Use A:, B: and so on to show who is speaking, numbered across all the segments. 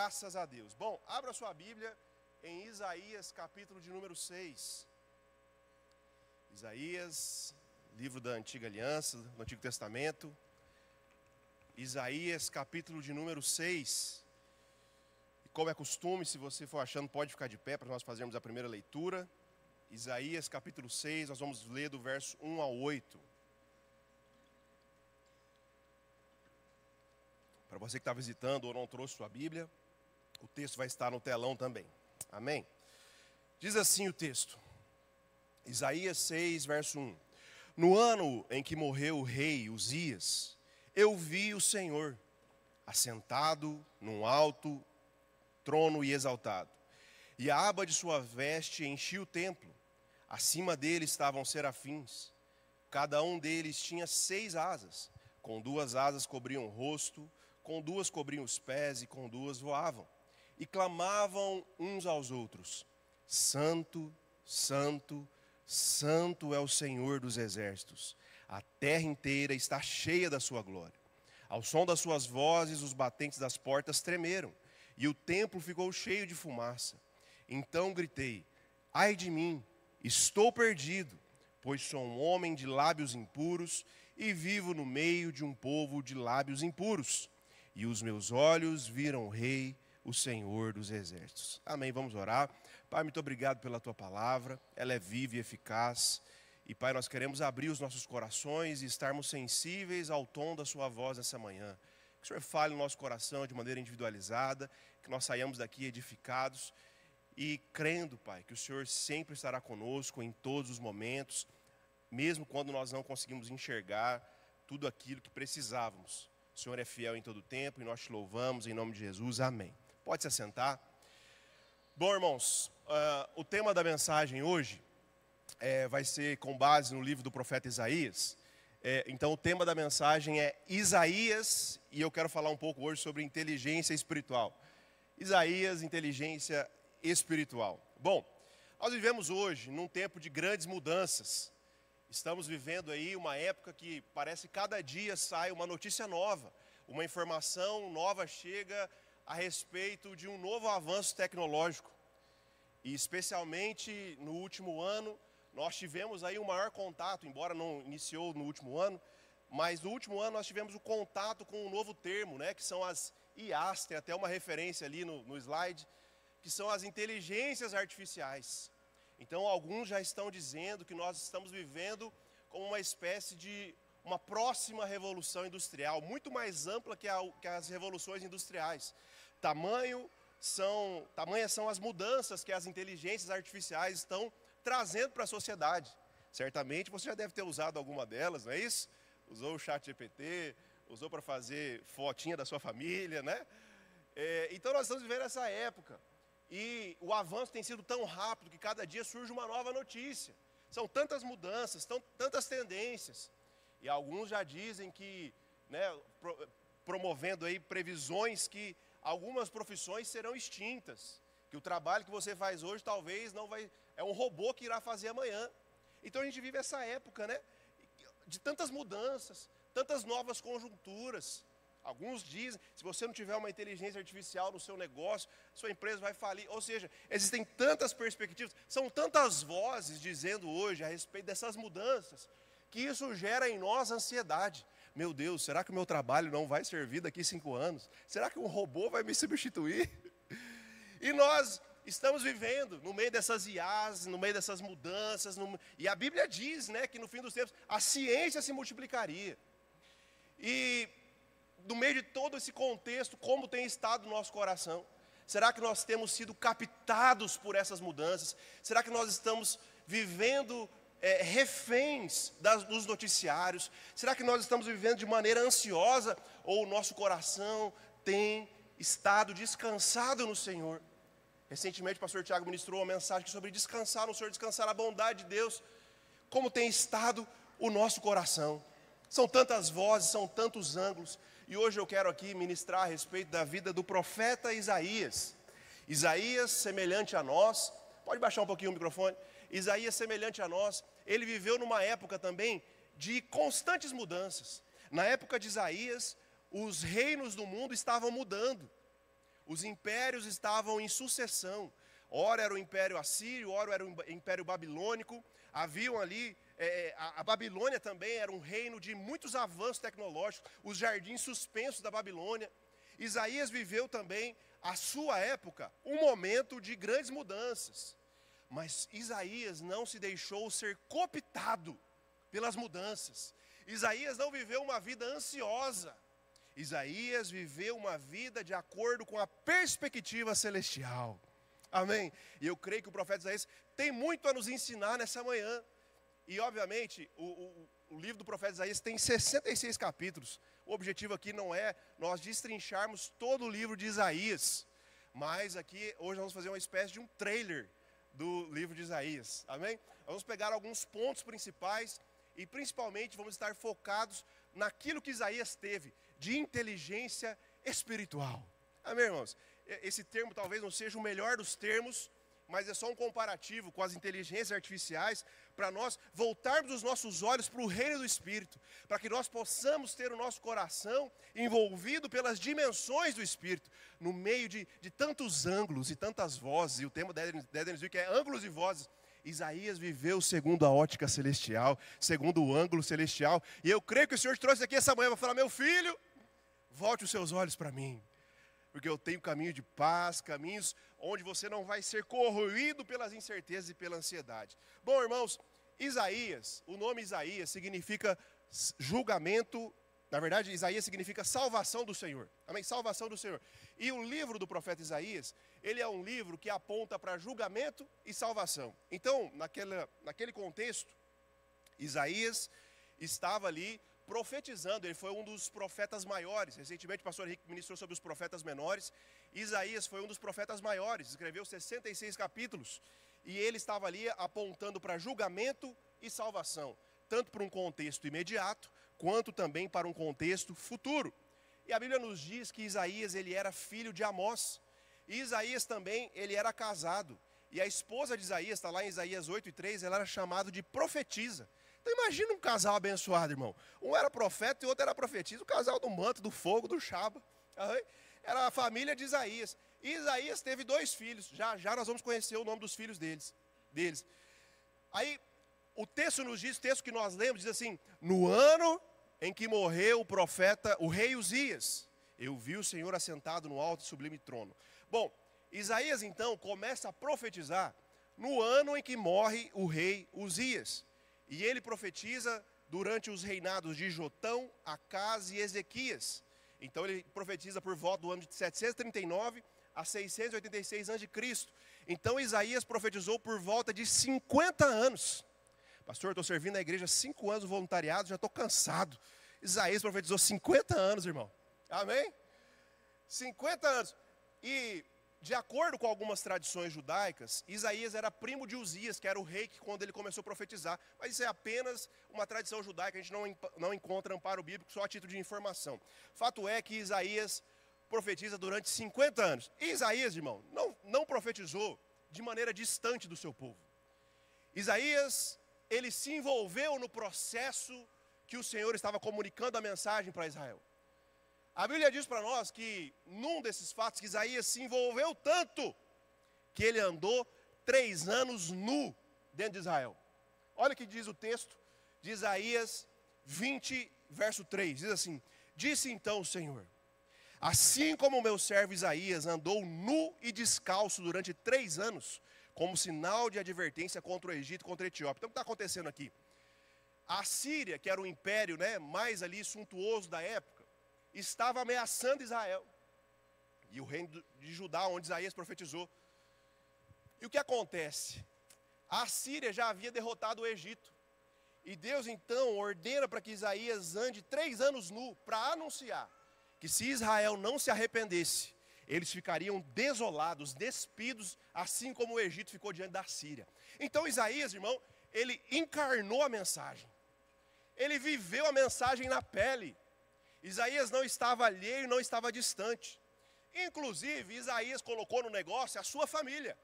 A: Graças a Deus. Bom, abra sua Bíblia em Isaías, capítulo de número 6. Isaías, livro da Antiga Aliança, do Antigo Testamento. Isaías, capítulo de número 6. E como é costume, se você for achando, pode ficar de pé para nós fazermos a primeira leitura. Isaías, capítulo 6, nós vamos ler do verso 1 ao 8. Para você que está visitando ou não trouxe sua Bíblia, o texto vai estar no telão também. Amém? Diz assim o texto. Isaías 6, verso 1. No ano em que morreu o rei Uzias, eu vi o Senhor assentado num alto trono e exaltado. E a aba de sua veste enchia o templo. Acima dele estavam serafins. Cada um deles tinha 6 asas. Com 2 asas cobriam o rosto, com 2 cobriam os pés e com 2 voavam. E clamavam uns aos outros: Santo, Santo, Santo é o Senhor dos exércitos. A terra inteira está cheia da sua glória. Ao som das suas vozes, os batentes das portas tremeram, e o templo ficou cheio de fumaça. Então gritei: ai de mim, estou perdido, pois sou um homem de lábios impuros e vivo no meio de um povo de lábios impuros. E os meus olhos viram o Rei, o Senhor dos exércitos. Amém, vamos orar. Pai, muito obrigado pela tua palavra, ela é viva e eficaz. E Pai, nós queremos abrir os nossos corações e estarmos sensíveis ao tom da sua voz nessa manhã. Que o Senhor fale no nosso coração de maneira individualizada, que nós saiamos daqui edificados e crendo, Pai, que o Senhor sempre estará conosco em todos os momentos, mesmo quando nós não conseguimos enxergar tudo aquilo que precisávamos. O Senhor é fiel em todo o tempo e nós te louvamos em nome de Jesus. Amém. Pode se assentar. Bom, irmãos, o tema da mensagem hoje vai ser com base no livro do profeta Isaías. Então o tema da mensagem é Isaías, e eu quero falar um pouco hoje sobre inteligência espiritual. Isaías, inteligência espiritual. Bom, nós vivemos hoje num tempo de grandes mudanças. Estamos vivendo aí uma época que parece que cada dia sai uma notícia nova, uma informação nova chega a respeito de um novo avanço tecnológico. E especialmente no último ano, nós tivemos aí o maior contato, embora não iniciou no último ano, mas no último ano nós tivemos o contato com um novo termo, né, que são as IAs, tem até uma referência ali no slide, que são as inteligências artificiais. Então, alguns já estão dizendo que nós estamos vivendo como uma espécie de uma próxima revolução industrial, muito mais ampla que as revoluções industriais. Tamanhas são as mudanças que as inteligências artificiais estão trazendo para a sociedade. Certamente você já deve ter usado alguma delas, não é isso? Usou o ChatGPT, usou para fazer fotinha da sua família, né? Então, nós estamos vivendo essa época. E o avanço tem sido tão rápido que cada dia surge uma nova notícia. São tantas mudanças, tantas tendências. E alguns já dizem que, né, promovendo aí previsões que algumas profissões serão extintas. Que o trabalho que você faz hoje talvez não vai... É um robô que irá fazer amanhã. Então a gente vive essa época, né, de tantas mudanças, tantas novas conjunturas. Alguns dizem, se você não tiver uma inteligência artificial no seu negócio, sua empresa vai falir. Ou seja, existem tantas perspectivas, são tantas vozes dizendo hoje a respeito dessas mudanças, que isso gera em nós ansiedade. Meu Deus, será que o meu trabalho não vai servir daqui 5 anos? Será que um robô vai me substituir? E nós estamos vivendo no meio dessas IAs, no meio dessas mudanças, e a Bíblia diz, né, que no fim dos tempos a ciência se multiplicaria. E no meio de todo esse contexto, como tem estado o nosso coração? Será que nós temos sido captados por essas mudanças? Será que nós estamos vivendo reféns dos noticiários? Será que nós estamos vivendo de maneira ansiosa? Ou o nosso coração tem estado descansado no Senhor? Recentemente o pastor Tiago ministrou uma mensagem sobre descansar no Senhor, descansar na bondade de Deus. Como tem estado o nosso coração? São tantas vozes, são tantos ângulos. E hoje eu quero aqui ministrar a respeito da vida do profeta Isaías. Isaías, semelhante a nós, pode baixar um pouquinho o microfone. Isaías, semelhante a nós, ele viveu numa época também de constantes mudanças. Na época de Isaías, os reinos do mundo estavam mudando. os impérios estavam em sucessão. Ora era o Império Assírio, ora era o Império Babilônico. Haviam ali, a Babilônia também era um reino de muitos avanços tecnológicos, os jardins suspensos da Babilônia. Isaías viveu também, a sua época, um momento de grandes mudanças. Mas Isaías não se deixou ser cooptado pelas mudanças. Isaías não viveu uma vida ansiosa. Isaías viveu uma vida de acordo com a perspectiva celestial. Amém? E eu creio que o profeta Isaías tem muito a nos ensinar nessa manhã. E obviamente, o livro do profeta Isaías tem 66 capítulos. O objetivo aqui não é nós destrincharmos todo o livro de Isaías. Mas aqui, hoje nós vamos fazer uma espécie de um trailer do livro de Isaías. Amém? Vamos pegar alguns pontos principais e principalmente vamos estar focados naquilo que Isaías teve de inteligência espiritual. Amém, irmãos? Esse termo talvez não seja o melhor dos termos, mas é só um comparativo com as inteligências artificiais, para nós voltarmos os nossos olhos para o reino do Espírito, para que nós possamos ter o nosso coração envolvido pelas dimensões do Espírito, no meio de tantos ângulos e tantas vozes, e o tema da Dennis Wick é ângulos e vozes. Isaías viveu segundo a ótica celestial, segundo o ângulo celestial, e eu creio que o Senhor te trouxe aqui essa manhã para falar: meu filho, volte os seus olhos para mim, porque eu tenho caminho de paz, caminhos onde você não vai ser corroído pelas incertezas e pela ansiedade. Bom, irmãos, Isaías, o nome Isaías significa julgamento. Na verdade, Isaías significa salvação do Senhor. Amém? Salvação do Senhor. E o livro do profeta Isaías, ele é um livro que aponta para julgamento e salvação. Então, naquele contexto, Isaías estava ali profetizando. Ele foi um dos profetas maiores. Recentemente o pastor Henrique ministrou sobre os profetas menores. Isaías foi um dos profetas maiores, escreveu 66 capítulos. E ele estava ali apontando para julgamento e salvação, tanto para um contexto imediato, quanto também para um contexto futuro. E a Bíblia nos diz que Isaías, ele era filho de Amós. E Isaías também, ele era casado. E a esposa de Isaías, está lá em Isaías 8:3, ela era chamada de profetisa. Então imagina um casal abençoado, irmão. Um era profeta e o outro era profetisa. O casal do manto, do fogo, do chaba. Era a família de Isaías. E Isaías teve 2 filhos. Já nós vamos conhecer o nome dos filhos deles. Aí o texto nos diz, o texto que nós lemos, diz assim: no ano em que morreu o profeta, o rei Uzias, eu vi o Senhor assentado no alto e sublime trono. Bom, Isaías então começa a profetizar no ano em que morre o rei Uzias. E ele profetiza durante os reinados de Jotão, Acás e Ezequias. Então ele profetiza por volta do ano de 739 a 686 a.C. Então Isaías profetizou por volta de 50 anos. Pastor, estou servindo a igreja há 5 anos, voluntariado, já estou cansado. Isaías profetizou 50 anos, irmão. Amém? 50 anos. E, de acordo com algumas tradições judaicas, Isaías era primo de Uzias, que era o rei que quando ele começou a profetizar. Mas isso é apenas uma tradição judaica, a gente não encontra amparo bíblico, só a título de informação. Fato é que Isaías profetiza durante 50 anos. E Isaías, irmão, não profetizou de maneira distante do seu povo. Isaías, ele se envolveu no processo que o Senhor estava comunicando a mensagem para Israel. A Bíblia diz para nós que, num desses fatos, que Isaías se envolveu tanto, que ele andou 3 anos nu dentro de Israel. Olha o que diz o texto de Isaías 20, verso 3, diz assim: disse então o Senhor, assim como o meu servo Isaías andou nu e descalço durante 3 anos, como sinal de advertência contra o Egito e contra a Etiópia. Então o que está acontecendo aqui? A Síria, que era o império mais ali suntuoso da época, estava ameaçando Israel. E o reino de Judá, onde Isaías profetizou. E o que acontece? A Síria já havia derrotado o Egito. E Deus então ordena para que Isaías ande 3 anos nu, para anunciar que se Israel não se arrependesse, eles ficariam desolados, despidos, assim como o Egito ficou diante da Síria. Então Isaías, irmão, ele encarnou a mensagem. Ele viveu a mensagem na pele. Isaías não estava alheio, não estava distante. Inclusive, Isaías colocou no negócio a sua família.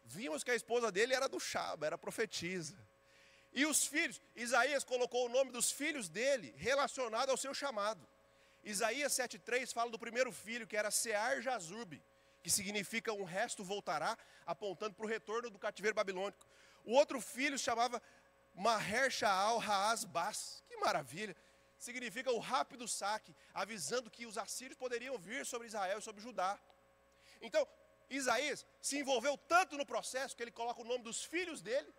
A: Vimos que a esposa dele era do chaba, era profetisa. E os filhos, Isaías colocou o nome dos filhos dele relacionado ao seu chamado. Isaías 7,3 fala do primeiro filho, que era Sear Jazube, que significa um resto voltará, apontando para o retorno do cativeiro babilônico. O outro filho se chamava Maher Shaal Haas Bas, que maravilha, significa o rápido saque, avisando que os assírios poderiam vir sobre Israel e sobre Judá. Então, Isaías se envolveu tanto no processo, que ele coloca o nome dos filhos dele,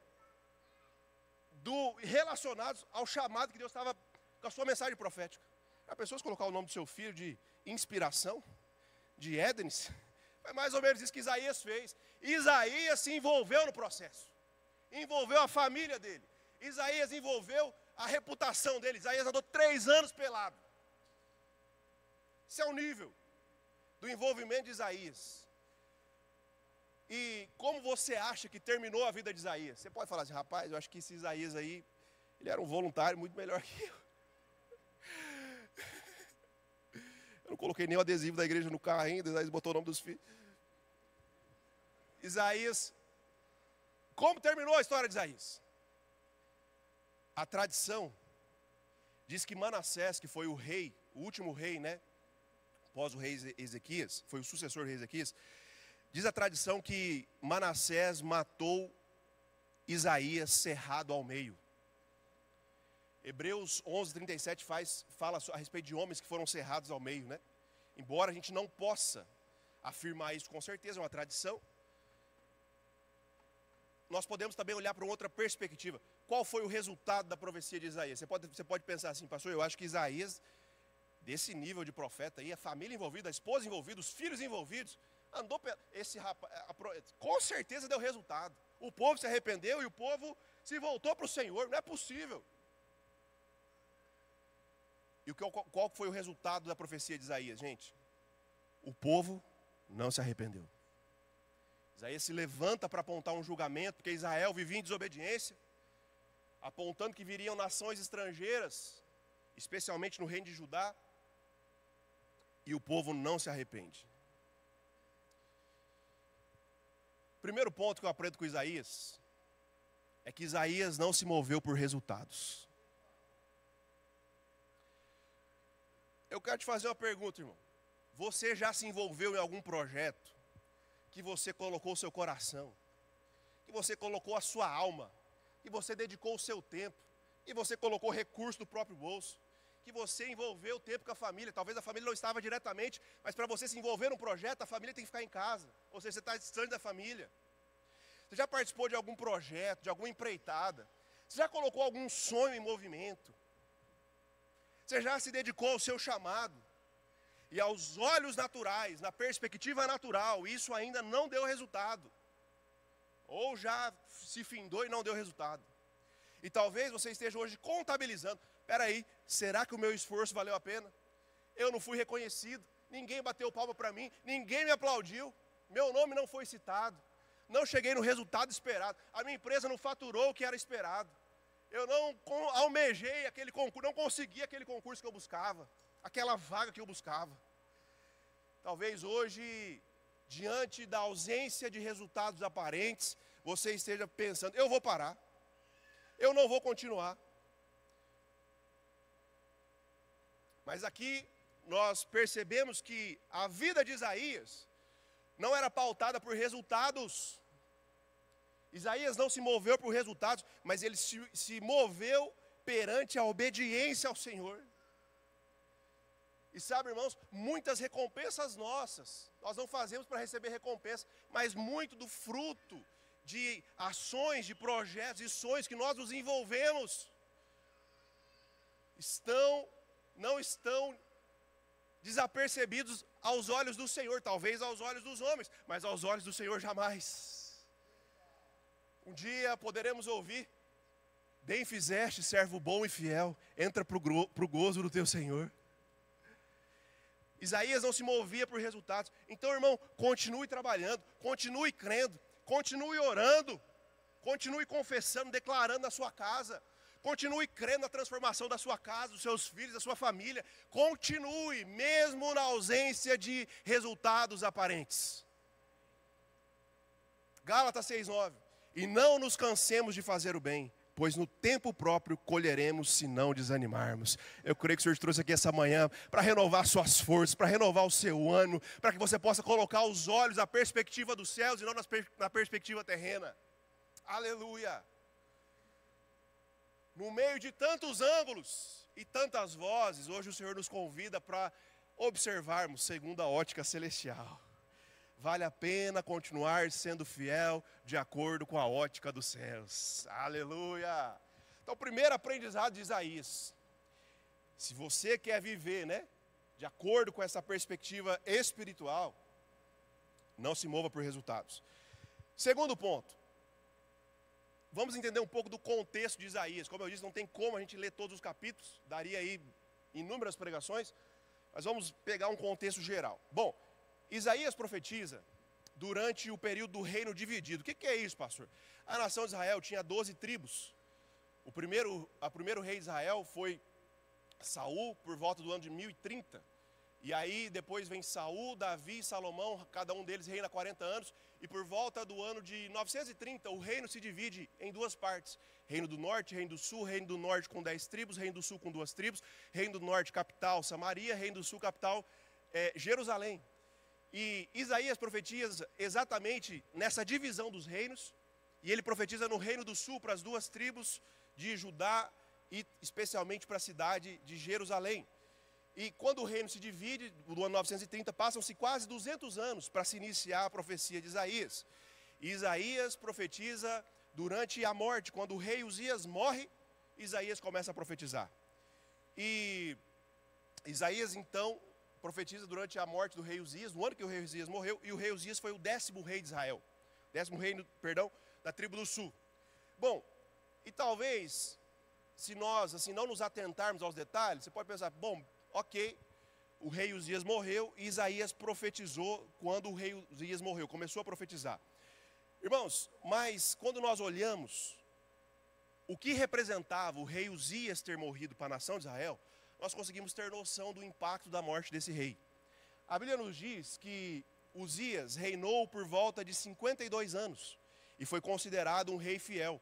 A: relacionados ao chamado que Deus estava com a sua mensagem profética. A pessoa colocar o nome do seu filho de inspiração, de Édenes, foi mais ou menos isso que Isaías fez. Isaías se envolveu no processo, envolveu a família dele, Isaías envolveu a reputação dele. Isaías andou 3 anos pelado. Esse é o nível do envolvimento de Isaías. E como você acha que terminou a vida de Isaías? Você pode falar assim, rapaz, eu acho que esse Isaías aí, ele era um voluntário muito melhor que eu. Eu não coloquei nem o adesivo da igreja no carro ainda, Isaías botou o nome dos filhos. Isaías, como terminou a história de Isaías? A tradição diz que Manassés, que foi o rei, o último rei, né? Após o rei Ezequias, foi o sucessor do rei Ezequias. Diz a tradição que Manassés matou Isaías cerrado ao meio. Hebreus 11:37 fala a respeito de homens que foram cerrados ao meio, né? Embora a gente não possa afirmar isso com certeza, é uma tradição. Nós podemos também olhar para uma outra perspectiva. Qual foi o resultado da profecia de Isaías? Você pode pensar assim, pastor, eu acho que Isaías, desse nível de profeta aí, a família envolvida, a esposa envolvida, os filhos envolvidos, andou, esse rapaz, com certeza deu resultado. O povo se arrependeu e o povo se voltou para o Senhor, não é possível. E qual foi o resultado da profecia de Isaías, gente? O povo não se arrependeu. Isaías se levanta para apontar um julgamento, porque Israel vivia em desobediência, apontando que viriam nações estrangeiras, especialmente no reino de Judá, e o povo não se arrepende. Primeiro ponto que eu aprendo com Isaías é que Isaías não se moveu por resultados. Eu quero te fazer uma pergunta, irmão. Você já se envolveu em algum projeto que você colocou o seu coração, que você colocou a sua alma, que você dedicou o seu tempo, que você colocou recurso do próprio bolso, que você envolveu o tempo com a família? Talvez a família não estava diretamente, mas para você se envolver num projeto, a família tem que ficar em casa, ou seja, você está distante da família. Você já participou de algum projeto, de alguma empreitada? Você já colocou algum sonho em movimento? Você já se dedicou ao seu chamado? E aos olhos naturais, na perspectiva natural, isso ainda não deu resultado. Ou já se findou e não deu resultado. E talvez você esteja hoje contabilizando. Espera aí, será que o meu esforço valeu a pena? Eu não fui reconhecido, ninguém bateu palma para mim, ninguém me aplaudiu, meu nome não foi citado, não cheguei no resultado esperado, a minha empresa não faturou o que era esperado. Eu não almejei aquele concurso, não consegui aquele concurso que eu buscava, aquela vaga que eu buscava. Talvez hoje, diante da ausência de resultados aparentes, você esteja pensando, eu vou parar, eu não vou continuar. Mas aqui nós percebemos que a vida de Isaías não era pautada por resultados. Isaías não se moveu por resultados, mas ele se moveu perante a obediência ao Senhor. E sabe, irmãos, muitas recompensas nossas, nós não fazemos para receber recompensa, mas muito do fruto de ações, de projetos e sonhos que nós nos envolvemos, não estão desapercebidos aos olhos do Senhor, talvez aos olhos dos homens, mas aos olhos do Senhor jamais. Um dia poderemos ouvir, bem fizeste, servo bom e fiel, entra para o gozo do teu Senhor. Isaías não se movia por resultados. Então, irmão, continue trabalhando, continue crendo, continue orando, continue confessando, declarando na sua casa, continue crendo na transformação da sua casa, dos seus filhos, da sua família. Continue, mesmo na ausência de resultados aparentes. Gálatas 6:9. E não nos cansemos de fazer o bem, pois no tempo próprio colheremos se não desanimarmos. Eu creio que o Senhor te trouxe aqui essa manhã para renovar suas forças, para renovar o seu ânimo, para que você possa colocar os olhos na perspectiva dos céus e não na perspectiva terrena. Aleluia! No meio de tantos ângulos e tantas vozes, hoje o Senhor nos convida para observarmos segundo a ótica celestial. Vale a pena continuar sendo fiel de acordo com a ótica dos céus. Aleluia! Então, o primeiro aprendizado de Isaías. Se você quer viver, de acordo com essa perspectiva espiritual, não se mova por resultados. Segundo ponto. Vamos entender um pouco do contexto de Isaías. Como eu disse, não tem como a gente ler todos os capítulos. Daria aí inúmeras pregações. Mas vamos pegar um contexto geral. Bom, Isaías profetiza durante o período do reino dividido. O que é isso, pastor? A nação de Israel tinha 12 tribos. O primeiro rei de Israel foi Saul, por volta do ano de 1030. E aí depois vem Saul, Davi e Salomão, cada um deles reina 40 anos. E por volta do ano de 930, o reino se divide em duas partes. Reino do norte, reino do sul, reino do norte com 10 tribos, reino do sul com 2 tribos, reino do norte capital Samaria, reino do sul capital Jerusalém. E Isaías profetiza exatamente nessa divisão dos reinos, e ele profetiza no reino do sul para as 2 tribos de Judá e especialmente para a cidade de Jerusalém. E quando o reino se divide, no ano 930, passam-se quase 200 anos para se iniciar a profecia de Isaías. E Isaías profetiza durante a morte, quando o rei Uzias morre, Isaías começa a profetizar. E Isaías então profetiza durante a morte do rei Uzias, no ano que o rei Uzias morreu, e o rei Uzias foi o 10º rei de Israel. 10º rei, da tribo do sul. Bom, e talvez, se nós assim não nos atentarmos aos detalhes, você pode pensar, bom, ok, o rei Uzias morreu e Isaías profetizou quando o rei Uzias morreu, começou a profetizar. Irmãos, mas quando nós olhamos o que representava o rei Uzias ter morrido para a nação de Israel, nós conseguimos ter noção do impacto da morte desse rei. A Bíblia nos diz que Uzias reinou por volta de 52 anos e foi considerado um rei fiel.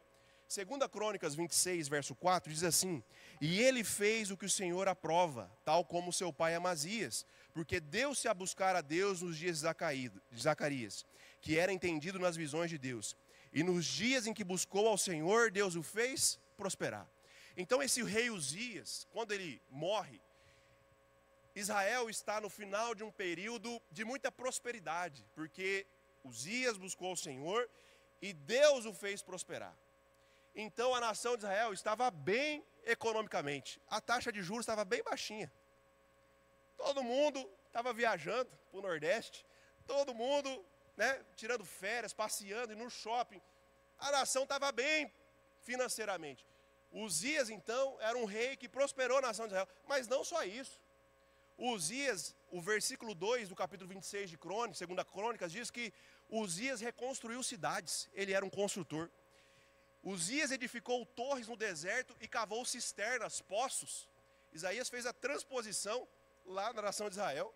A: 2 Crônicas 26, verso 4, diz assim: e ele fez o que o Senhor aprova, tal como seu pai Amazias, porque deu-se a buscar a Deus nos dias de Zacarias, que era entendido nas visões de Deus. E nos dias em que buscou ao Senhor, Deus o fez prosperar. Então esse rei Uzias, quando ele morre, Israel está no final de um período de muita prosperidade, porque Uzias buscou ao Senhor e Deus o fez prosperar. Então a nação de Israel estava bem economicamente, a taxa de juros estava bem baixinha. Todo mundo estava viajando para o Nordeste, todo mundo tirando férias, passeando e no shopping. A nação estava bem financeiramente. Uzias então era um rei que prosperou a nação de Israel, mas não só isso. Uzias, o versículo 2 do capítulo 26 de Crônicas, 2 Crônicas, diz que Uzias reconstruiu cidades, ele era um construtor. Uzias edificou torres no deserto e cavou cisternas, poços. Isaías fez a transposição lá na nação de Israel.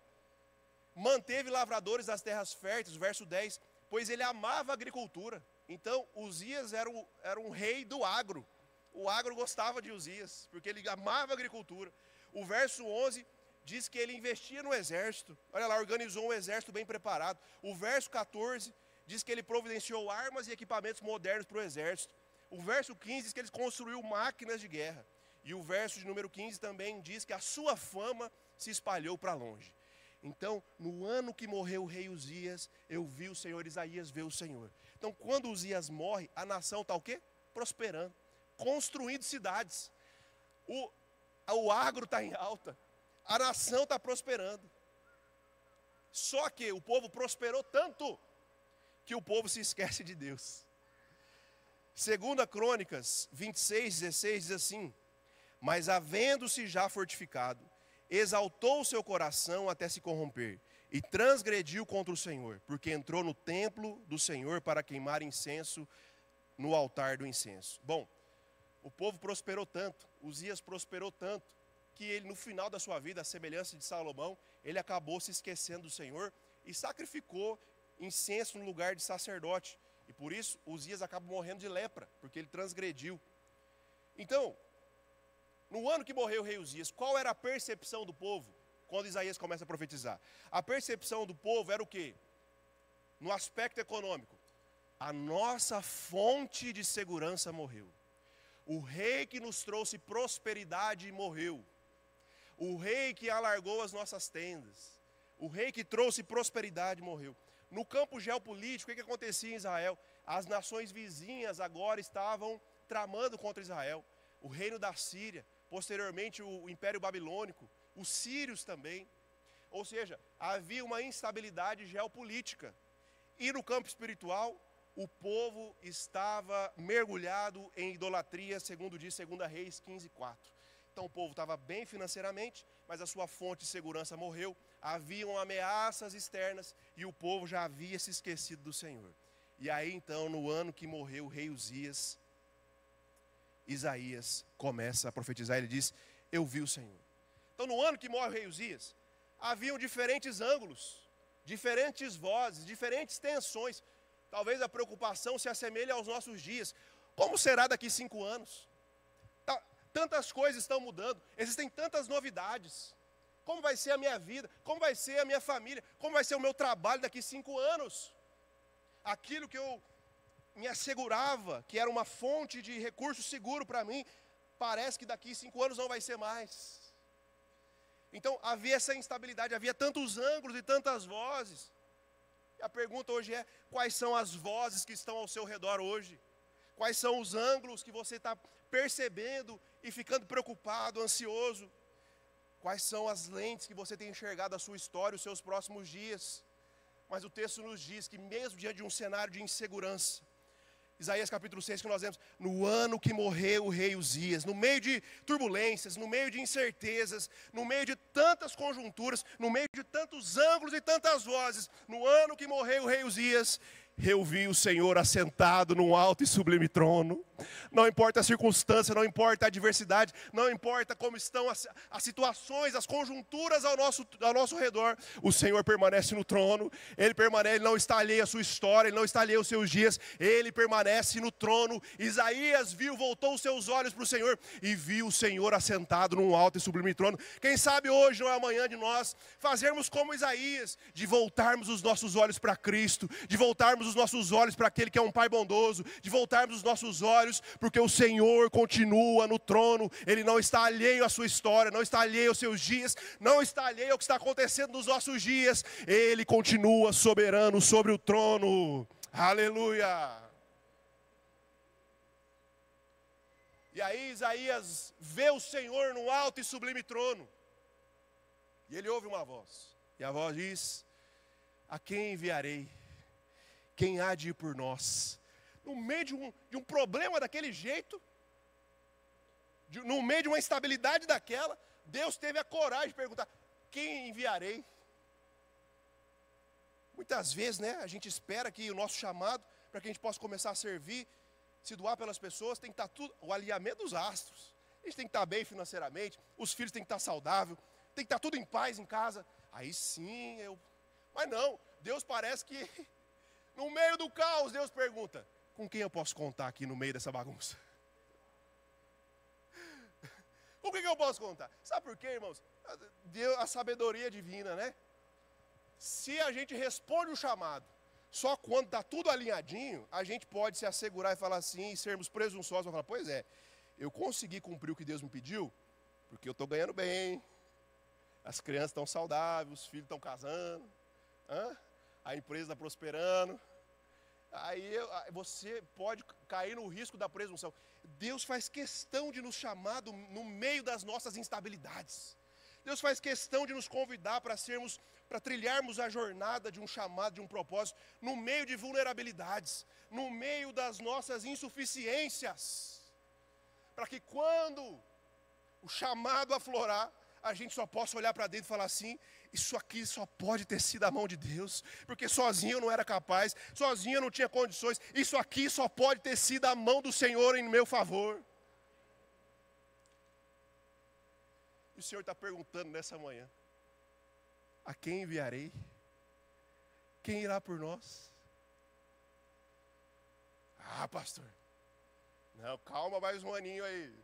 A: Manteve lavradores das terras férteis, verso 10, pois ele amava a agricultura. Então, Uzias era um rei do agro. O agro gostava de Uzias, porque ele amava a agricultura. O verso 11 diz que ele investia no exército. Olha lá, organizou um exército bem preparado. O verso 14 diz que ele providenciou armas e equipamentos modernos para o exército. O verso 15 diz que ele construiu máquinas de guerra. E o verso de número 15 também diz que a sua fama se espalhou para longe. Então, no ano que morreu o rei Uzias, eu vi o Senhor, Isaías vê o Senhor. Então, quando Uzias morre, a nação está o quê? Prosperando, construindo cidades. O agro está em alta, a nação está prosperando. Só que o povo prosperou tanto que o povo se esquece de Deus. 2 Crônicas 26, 16 diz assim: mas havendo-se já fortificado, exaltou o seu coração até se corromper, e transgrediu contra o Senhor, porque entrou no templo do Senhor para queimar incenso no altar do incenso. Bom, o povo prosperou tanto, Uzias prosperou tanto, que ele no final da sua vida, a semelhança de Salomão, ele acabou se esquecendo do Senhor e sacrificou incenso no lugar de sacerdote. E por isso Uzias acaba morrendo de lepra, porque ele transgrediu. Então, no ano que morreu o rei Uzias, qual era a percepção do povo quando Isaías começa a profetizar? A percepção do povo era o quê? No aspecto econômico. A nossa fonte de segurança morreu. O rei que nos trouxe prosperidade morreu. O rei que alargou as nossas tendas. O rei que trouxe prosperidade morreu. No campo geopolítico, o que acontecia em Israel? As nações vizinhas agora estavam tramando contra Israel. O reino da Síria, posteriormente o Império Babilônico, os sírios também. Ou seja, havia uma instabilidade geopolítica. E no campo espiritual, o povo estava mergulhado em idolatria, segundo diz 2 Reis 15:4. Então o povo estava bem financeiramente, mas a sua fonte de segurança morreu. Haviam ameaças externas e o povo já havia se esquecido do Senhor. E aí então, no ano que morreu o rei Uzias, Isaías começa a profetizar, ele diz: eu vi o Senhor. Então no ano que morre o rei Uzias, haviam diferentes ângulos, diferentes vozes, diferentes tensões. Talvez a preocupação se assemelhe aos nossos dias. Como será daqui 5 anos? Tantas coisas estão mudando, existem tantas novidades. Como vai ser a minha vida? Como vai ser a minha família? Como vai ser o meu trabalho daqui 5 anos? Aquilo que eu me assegurava, que era uma fonte de recurso seguro para mim, parece que daqui 5 anos não vai ser mais. Então havia essa instabilidade, havia tantos ângulos e tantas vozes. E a pergunta hoje é: quais são as vozes que estão ao seu redor hoje? Quais são os ângulos que você está percebendo e ficando preocupado, ansioso? Quais são as lentes que você tem enxergado a sua história, os seus próximos dias? Mas o texto nos diz que mesmo diante de um cenário de insegurança, Isaías capítulo 6 que nós vemos, no ano que morreu o rei Uzias, no meio de turbulências, no meio de incertezas, no meio de tantas conjunturas, no meio de tantos ângulos e tantas vozes, no ano que morreu o rei Uzias, eu vi o Senhor assentado num alto e sublime trono. Não importa a circunstância, não importa a adversidade, não importa como estão as situações, as conjunturas ao nosso redor, o Senhor permanece no trono. Ele permanece, Ele não está alheio à sua história, Ele não está alheio aos seus dias, Ele permanece no trono. Isaías voltou os seus olhos para o Senhor e viu o Senhor assentado num alto e sublime trono. Quem sabe hoje não é amanhã de nós fazermos como Isaías, de voltarmos os nossos olhos para Cristo, de voltarmos os nossos olhos para aquele que é um Pai bondoso, de voltarmos os nossos olhos, porque o Senhor continua no trono. Ele não está alheio à sua história, não está alheio aos seus dias, não está alheio ao que está acontecendo nos nossos dias. Ele continua soberano sobre o trono. Aleluia! E aí Isaías vê o Senhor no alto e sublime trono, e ele ouve uma voz, e a voz diz: a quem enviarei? Quem há de ir por nós? No meio de um problema daquele jeito, no meio de uma instabilidade daquela, Deus teve a coragem de perguntar: quem enviarei? Muitas vezes, né, a gente espera que o nosso chamado, para que a gente possa começar a servir, se doar pelas pessoas, tem que estar tudo, o alinhamento dos astros. A gente tem que estar bem financeiramente, os filhos têm que estar saudáveis, tem que estar tudo em paz em casa. Aí sim, mas não, Deus parece que no meio do caos, Deus pergunta: com quem eu posso contar aqui no meio dessa bagunça? Com quem eu posso contar? Sabe por quê, irmãos? Deus, a sabedoria divina, né? Se a gente responde o chamado só quando está tudo alinhadinho, a gente pode se assegurar e falar assim, e sermos presunçosos, e falar: pois é, eu consegui cumprir o que Deus me pediu, porque eu estou ganhando bem, as crianças estão saudáveis, os filhos estão casando, a empresa está prosperando. Aí você pode cair no risco da presunção. Deus faz questão de nos chamar no meio das nossas instabilidades. Deus faz questão de nos convidar para trilharmos a jornada de um chamado, de um propósito, no meio de vulnerabilidades, no meio das nossas insuficiências, para que quando o chamado aflorar, a gente só possa olhar para dentro e falar assim: isso aqui só pode ter sido a mão de Deus, porque sozinho eu não era capaz, sozinho eu não tinha condições, isso aqui só pode ter sido a mão do Senhor em meu favor. E o Senhor está perguntando nessa manhã: a quem enviarei? Quem irá por nós? Ah, pastor, não, calma mais um aninho aí.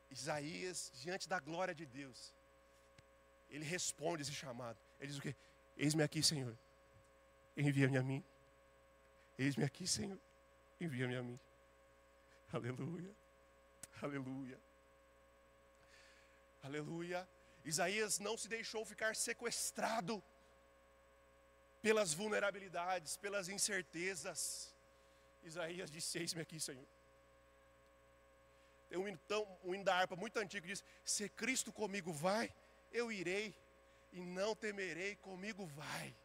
A: Isaías, diante da glória de Deus, ele responde esse chamado. Ele diz o quê? Eis-me aqui, Senhor, envia-me a mim. Eis-me aqui, Senhor, envia-me a mim. Aleluia, aleluia, aleluia. Isaías não se deixou ficar sequestrado pelas vulnerabilidades, pelas incertezas. Isaías disse, eis-me aqui, Senhor. Tem um hino da harpa muito antigo que diz, se Cristo comigo vai, eu irei, e não temerei, comigo vai.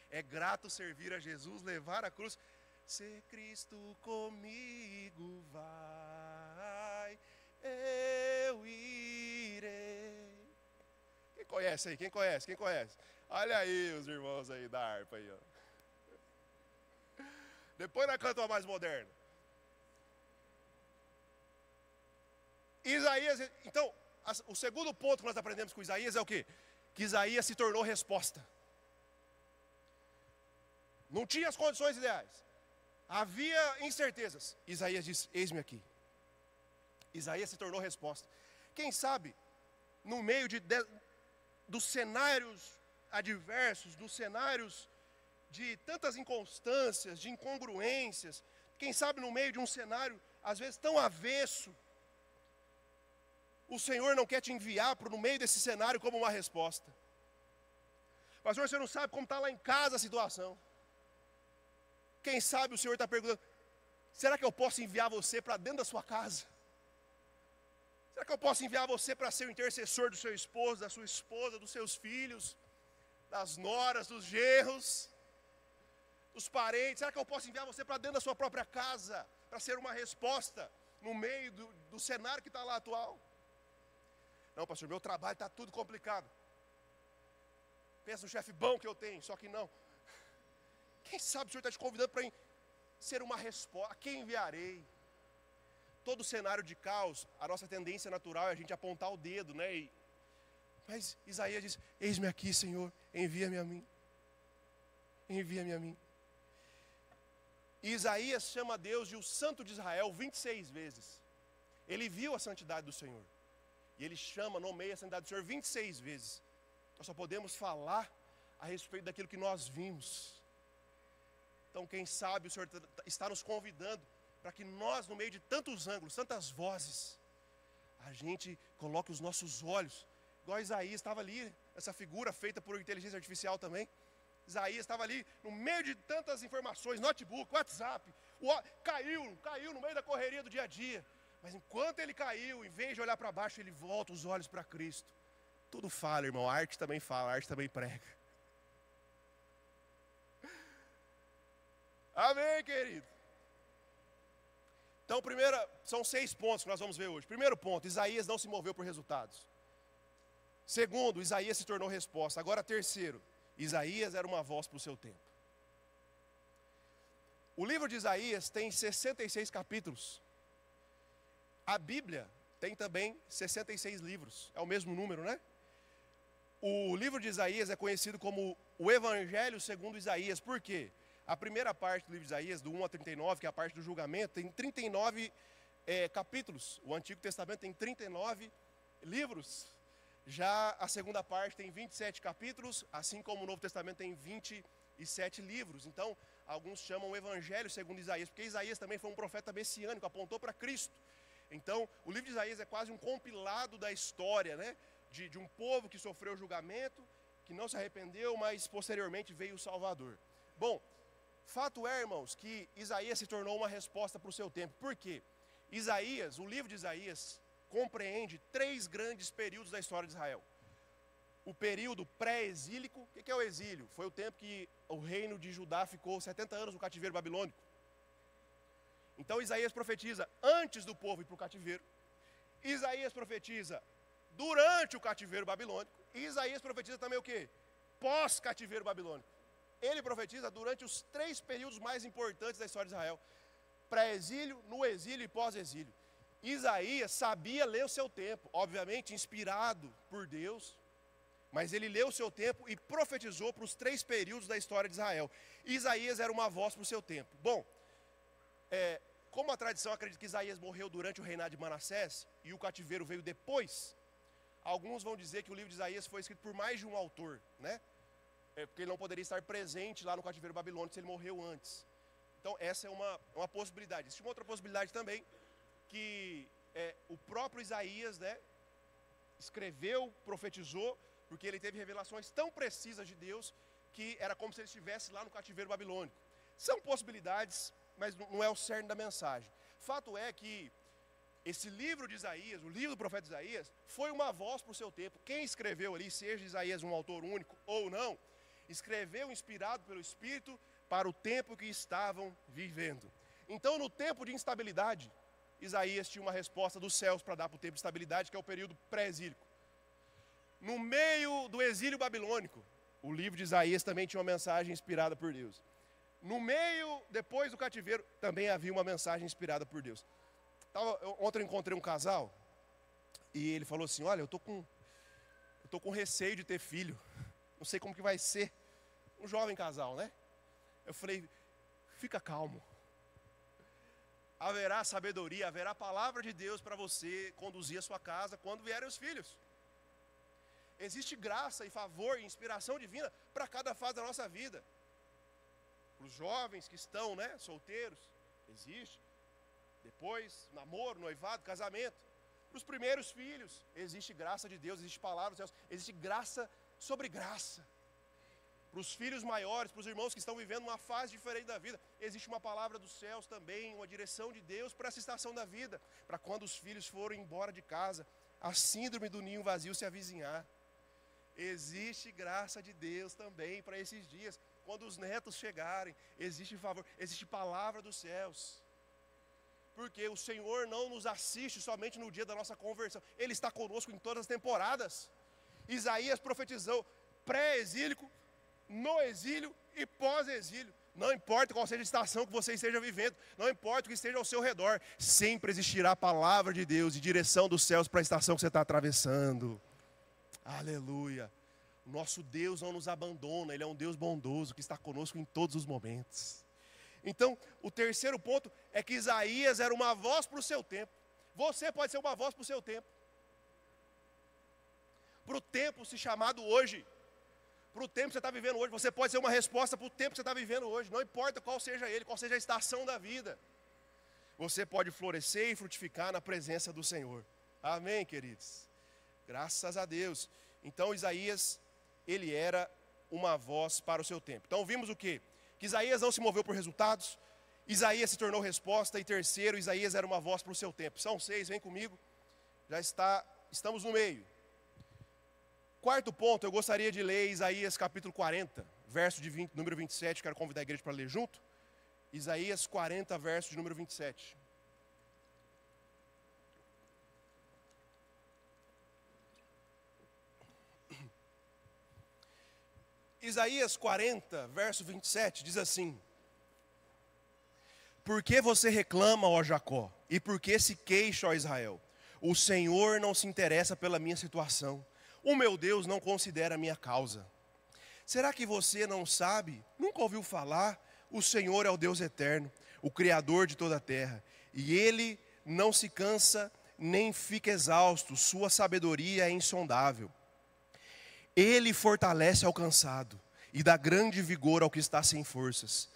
A: É grato servir a Jesus, levar a cruz. Se Cristo comigo vai, eu irei. Quem conhece aí? Quem conhece? Quem conhece? Olha aí os irmãos aí da harpa aí, ó. Depois nós cantamos a mais moderna. Isaías, então, o segundo ponto que nós aprendemos com Isaías é o quê? Que Isaías se tornou resposta. Não tinha as condições ideais. Havia incertezas. Isaías disse, eis-me aqui. Isaías se tornou resposta. Quem sabe, no meio dos cenários adversos, dos cenários de tantas inconstâncias, de incongruências, quem sabe no meio de um cenário, às vezes tão avesso, o Senhor não quer te enviar no meio desse cenário como uma resposta. Pastor, você não sabe como está lá em casa a situação. Quem sabe o Senhor está perguntando, será que eu posso enviar você para dentro da sua casa? Será que eu posso enviar você para ser o intercessor do seu esposo, da sua esposa, dos seus filhos, das noras, dos genros, dos parentes? Será que eu posso enviar você para dentro da sua própria casa, para ser uma resposta no meio do cenário que está lá atual? Não, pastor, meu trabalho está tudo complicado. Pensa no chefe bom que eu tenho, só que não. Quem sabe o Senhor está te convidando para ser uma resposta. A quem enviarei? Todo cenário de caos, a nossa tendência natural é a gente apontar o dedo, né? Mas Isaías diz, eis-me aqui, Senhor, envia-me a mim. Envia-me a mim. E Isaías chama Deus de o Santo de Israel 26 vezes. Ele viu a santidade do Senhor. E ele nomeia a santidade do Senhor 26 vezes. Nós só podemos falar a respeito daquilo que nós vimos. Então, quem sabe o Senhor está nos convidando para que nós, no meio de tantos ângulos, tantas vozes, a gente coloque os nossos olhos, igual Isaías estava ali, essa figura feita por inteligência artificial também. Isaías estava ali, no meio de tantas informações, notebook, WhatsApp, caiu no meio da correria do dia a dia. Mas enquanto ele caiu, em vez de olhar para baixo, ele volta os olhos para Cristo. Tudo fala, irmão, a arte também fala, a arte também prega. Amém, querido? Então, são 6 pontos que nós vamos ver hoje. Primeiro ponto, Isaías não se moveu por resultados. Segundo, Isaías se tornou resposta. Agora, terceiro, Isaías era uma voz para o seu tempo. O livro de Isaías tem 66 capítulos. A Bíblia tem também 66 livros. É o mesmo número, né? O livro de Isaías é conhecido como o Evangelho segundo Isaías. Por quê? A primeira parte do livro de Isaías, do 1 a 39, que é a parte do julgamento, tem 39 capítulos. O Antigo Testamento tem 39 livros. Já a segunda parte tem 27 capítulos, assim como o Novo Testamento tem 27 livros. Então, alguns chamam o Evangelho segundo Isaías, porque Isaías também foi um profeta messiânico, apontou para Cristo. Então, o livro de Isaías é quase um compilado da história, né? De um povo que sofreu julgamento, que não se arrependeu, mas posteriormente veio o Salvador. Bom, fato é, irmãos, que Isaías se tornou uma resposta para o seu tempo. Por quê? O livro de Isaías, compreende 3 grandes períodos da história de Israel. O período pré-exílico. O que é o exílio? Foi o tempo que o reino de Judá ficou 70 anos no cativeiro babilônico. Então Isaías profetiza antes do povo ir para o cativeiro. Isaías profetiza durante o cativeiro babilônico. E Isaías profetiza também o quê? Pós-cativeiro babilônico. Ele profetiza durante os 3 períodos mais importantes da história de Israel. Pré-exílio, no exílio e pós-exílio. Isaías sabia ler o seu tempo, obviamente inspirado por Deus, mas ele leu o seu tempo e profetizou para os 3 períodos da história de Israel. Isaías era uma voz para o seu tempo. Bom, como a tradição acredita que Isaías morreu durante o reinado de Manassés e o cativeiro veio depois, alguns vão dizer que o livro de Isaías foi escrito por mais de um autor, né? Porque ele não poderia estar presente lá no cativeiro babilônico se ele morreu antes. Então essa é uma possibilidade. Existe uma outra possibilidade também, que o próprio Isaías, né, escreveu, profetizou, porque ele teve revelações tão precisas de Deus, que era como se ele estivesse lá no cativeiro babilônico. São possibilidades, mas não é o cerne da mensagem. Fato é que esse livro de Isaías, o livro do profeta Isaías, foi uma voz para o seu tempo. Quem escreveu ali, seja Isaías um autor único ou não, escreveu inspirado pelo Espírito para o tempo que estavam vivendo. Então, no tempo de instabilidade, Isaías tinha uma resposta dos céus para dar para o tempo de estabilidade, que é o período pré-exílico. No meio do exílio babilônico, o livro de Isaías também tinha uma mensagem inspirada por Deus. No meio, depois do cativeiro, também havia uma mensagem inspirada por Deus. Ontem eu encontrei um casal, e ele falou assim, olha, eu tô com receio de ter filho, não sei como que vai ser. Um jovem casal, né? Eu falei, fica calmo. Haverá sabedoria, haverá palavra de Deus para você conduzir a sua casa quando vierem os filhos. Existe graça e favor e inspiração divina para cada fase da nossa vida. Para os jovens que estão, né, solteiros, existe. Depois, namoro, noivado, casamento. Para os primeiros filhos, existe graça de Deus, existe palavra dos céus, existe graça sobre graça. Para os filhos maiores, para os irmãos que estão vivendo uma fase diferente da vida, existe uma palavra dos céus também, uma direção de Deus para essa estação da vida, para quando os filhos forem embora de casa, a síndrome do ninho vazio se avizinhar. Existe graça de Deus também para esses dias. Quando os netos chegarem, existe favor, existe palavra dos céus. Porque o Senhor não nos assiste somente no dia da nossa conversão, Ele está conosco em todas as temporadas. Isaías profetizou pré-exílico, no exílio e pós-exílio. Não importa qual seja a estação que você esteja vivendo, não importa o que esteja ao seu redor, sempre existirá a palavra de Deus e direção dos céus para a estação que você está atravessando. Aleluia. Nosso Deus não nos abandona, Ele é um Deus bondoso que está conosco em todos os momentos. Então, o terceiro ponto é que Isaías era uma voz para o seu tempo. Você pode ser uma voz para o seu tempo. Para o tempo se chamado hoje. Para o tempo que você está vivendo hoje. Você pode ser uma resposta para o tempo que você está vivendo hoje. Não importa qual seja ele, qual seja a estação da vida. Você pode florescer e frutificar na presença do Senhor. Amém, queridos? Graças a Deus. Então, Isaías, ele era uma voz para o seu tempo. Então, vimos o quê? Que Isaías não se moveu por resultados. Isaías se tornou resposta. E terceiro, Isaías era uma voz para o seu tempo. São 6, vem comigo. Estamos no meio. Quarto ponto, eu gostaria de ler Isaías capítulo 40, verso número 27, quero convidar a igreja para ler junto. Isaías 40, verso de número 27. Isaías 40, verso 27, diz assim: Por que você reclama, ó Jacó, e por que se queixa, ó Israel? O Senhor não se interessa pela minha situação. O meu Deus não considera a minha causa. Será que você não sabe? Nunca ouviu falar? O Senhor é o Deus eterno, o Criador de toda a terra. E Ele não se cansa, nem fica exausto. Sua sabedoria é insondável. Ele fortalece ao cansado e dá grande vigor ao que está sem forças.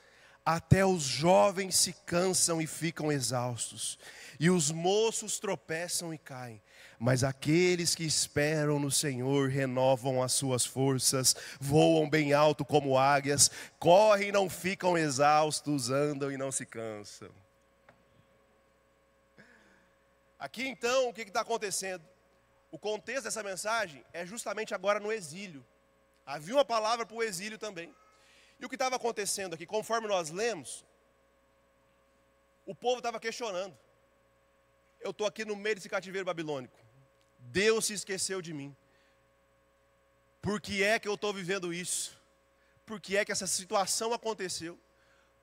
A: Até os jovens se cansam e ficam exaustos, e os moços tropeçam e caem. Mas aqueles que esperam no Senhor renovam as suas forças, voam bem alto como águias, correm e não ficam exaustos, andam e não se cansam. Aqui então, o que está acontecendo? O contexto dessa mensagem é justamente agora no exílio. Havia uma palavra para o exílio também. E o que estava acontecendo aqui, conforme nós lemos, o povo estava questionando. Eu estou aqui no meio desse cativeiro babilônico. Deus se esqueceu de mim. Por que é que eu estou vivendo isso? Por que é que essa situação aconteceu?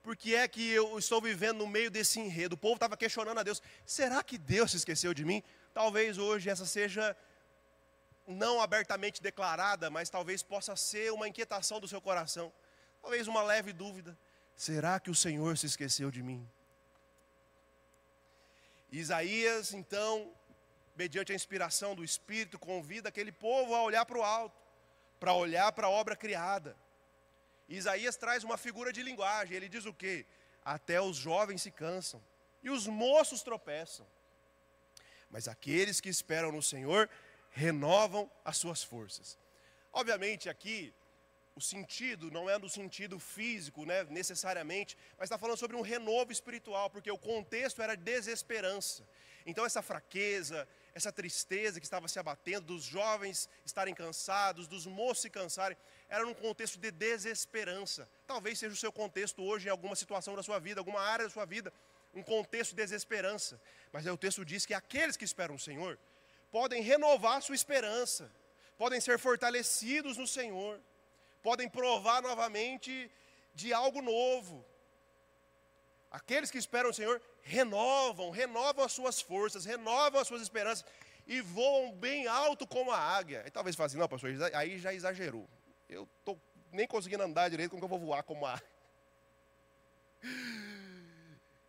A: Por que é que eu estou vivendo no meio desse enredo? O povo estava questionando a Deus. Será que Deus se esqueceu de mim? Talvez hoje essa seja não abertamente declarada, mas talvez possa ser uma inquietação do seu coração. Talvez uma leve dúvida. Será que o Senhor se esqueceu de mim? Isaías, então, mediante a inspiração do Espírito, convida aquele povo a olhar para o alto, para olhar para a obra criada. Isaías traz uma figura de linguagem, ele diz o quê? Até os jovens se cansam, e os moços tropeçam. Mas aqueles que esperam no Senhor, renovam as suas forças. Obviamente aqui, o sentido não é no sentido físico, né, necessariamente, mas está falando sobre um renovo espiritual, porque o contexto era desesperança. Então essa fraqueza, essa tristeza que estava se abatendo, dos jovens estarem cansados, dos moços se cansarem, era num contexto de desesperança. Talvez seja o seu contexto hoje em alguma situação da sua vida, alguma área da sua vida, um contexto de desesperança. Mas aí o texto diz que aqueles que esperam o Senhor podem renovar sua esperança, podem ser fortalecidos no Senhor, podem provar novamente de algo novo. Aqueles que esperam o Senhor renovam as suas forças, renovam as suas esperanças e voam bem alto como a águia. E talvez fale assim, não, pastor, aí já exagerou. Eu estou nem conseguindo andar direito, como que eu vou voar como a águia?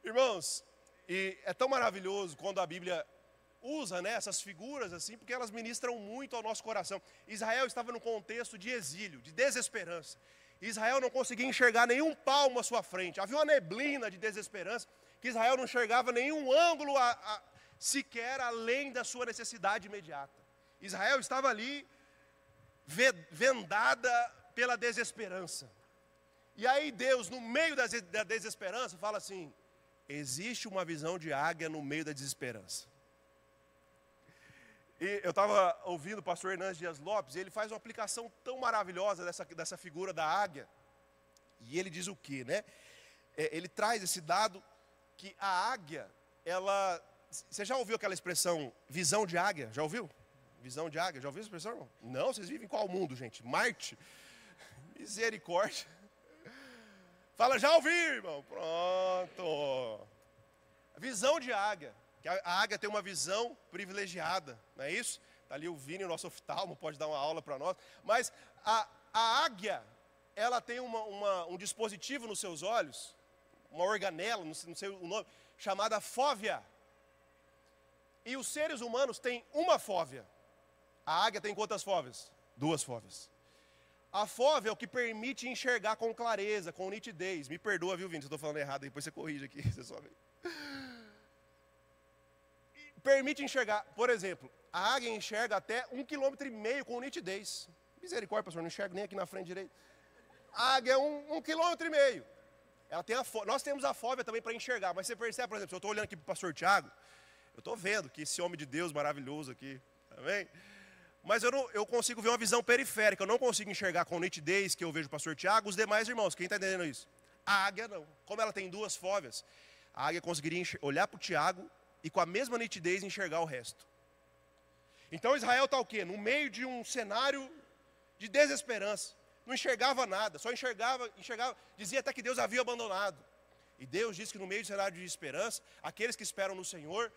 A: Irmãos, e é tão maravilhoso quando a Bíblia usa, né, essas figuras assim, porque elas ministram muito ao nosso coração. Israel estava num contexto de exílio, de desesperança. Israel não conseguia enxergar nenhum palmo à sua frente. Havia uma neblina de desesperança, que Israel não enxergava nenhum ângulo sequer além da sua necessidade imediata. Israel estava ali vendada pela desesperança. E aí Deus, no meio da desesperança, fala assim: existe uma visão de águia no meio da desesperança. E eu estava ouvindo o pastor Hernandes Dias Lopes, e ele faz uma aplicação tão maravilhosa dessa figura da águia. E ele diz o quê, né? Ele traz esse dado que a águia, ela... Você já ouviu aquela expressão, visão de águia? Já ouviu? Visão de águia, já ouviu essa expressão? Não, vocês vivem em qual mundo, gente? Marte? Misericórdia. Fala, já ouvi, irmão. Pronto. Visão de águia. Que a águia tem uma visão privilegiada, não é isso? Está ali o Vini, o nosso oftalmo, pode dar uma aula para nós. Mas a águia, ela tem um dispositivo nos seus olhos, uma organela, não sei o nome, chamada fóvea. E os seres humanos têm uma fóvea. A águia tem quantas fóveas? 2 fóveas. A fóvea é o que permite enxergar com clareza, com nitidez. Me perdoa, viu, Vini, se eu estou falando errado, depois você corrige aqui, você só vê. Permite enxergar, por exemplo, a águia enxerga até 1,5 km com nitidez. Misericórdia, pastor, não enxergo nem aqui na frente direito. A águia é 1,5 km. Ela tem nós temos a fóvea também para enxergar, mas você percebe, por exemplo, se eu estou olhando aqui para o pastor Tiago, eu estou vendo que esse homem de Deus maravilhoso aqui, amém? Mas eu consigo ver uma visão periférica, eu não consigo enxergar com nitidez que eu vejo o pastor Tiago, os demais irmãos, quem está entendendo isso? A águia não, como ela tem 2 fóveas, a águia conseguiria olhar para o Tiago e com a mesma nitidez enxergar o resto. Então Israel está o quê? No meio de um cenário de desesperança. Não enxergava nada, só enxergava, dizia até que Deus havia abandonado. E Deus diz que no meio de um cenário de esperança, aqueles que esperam no Senhor,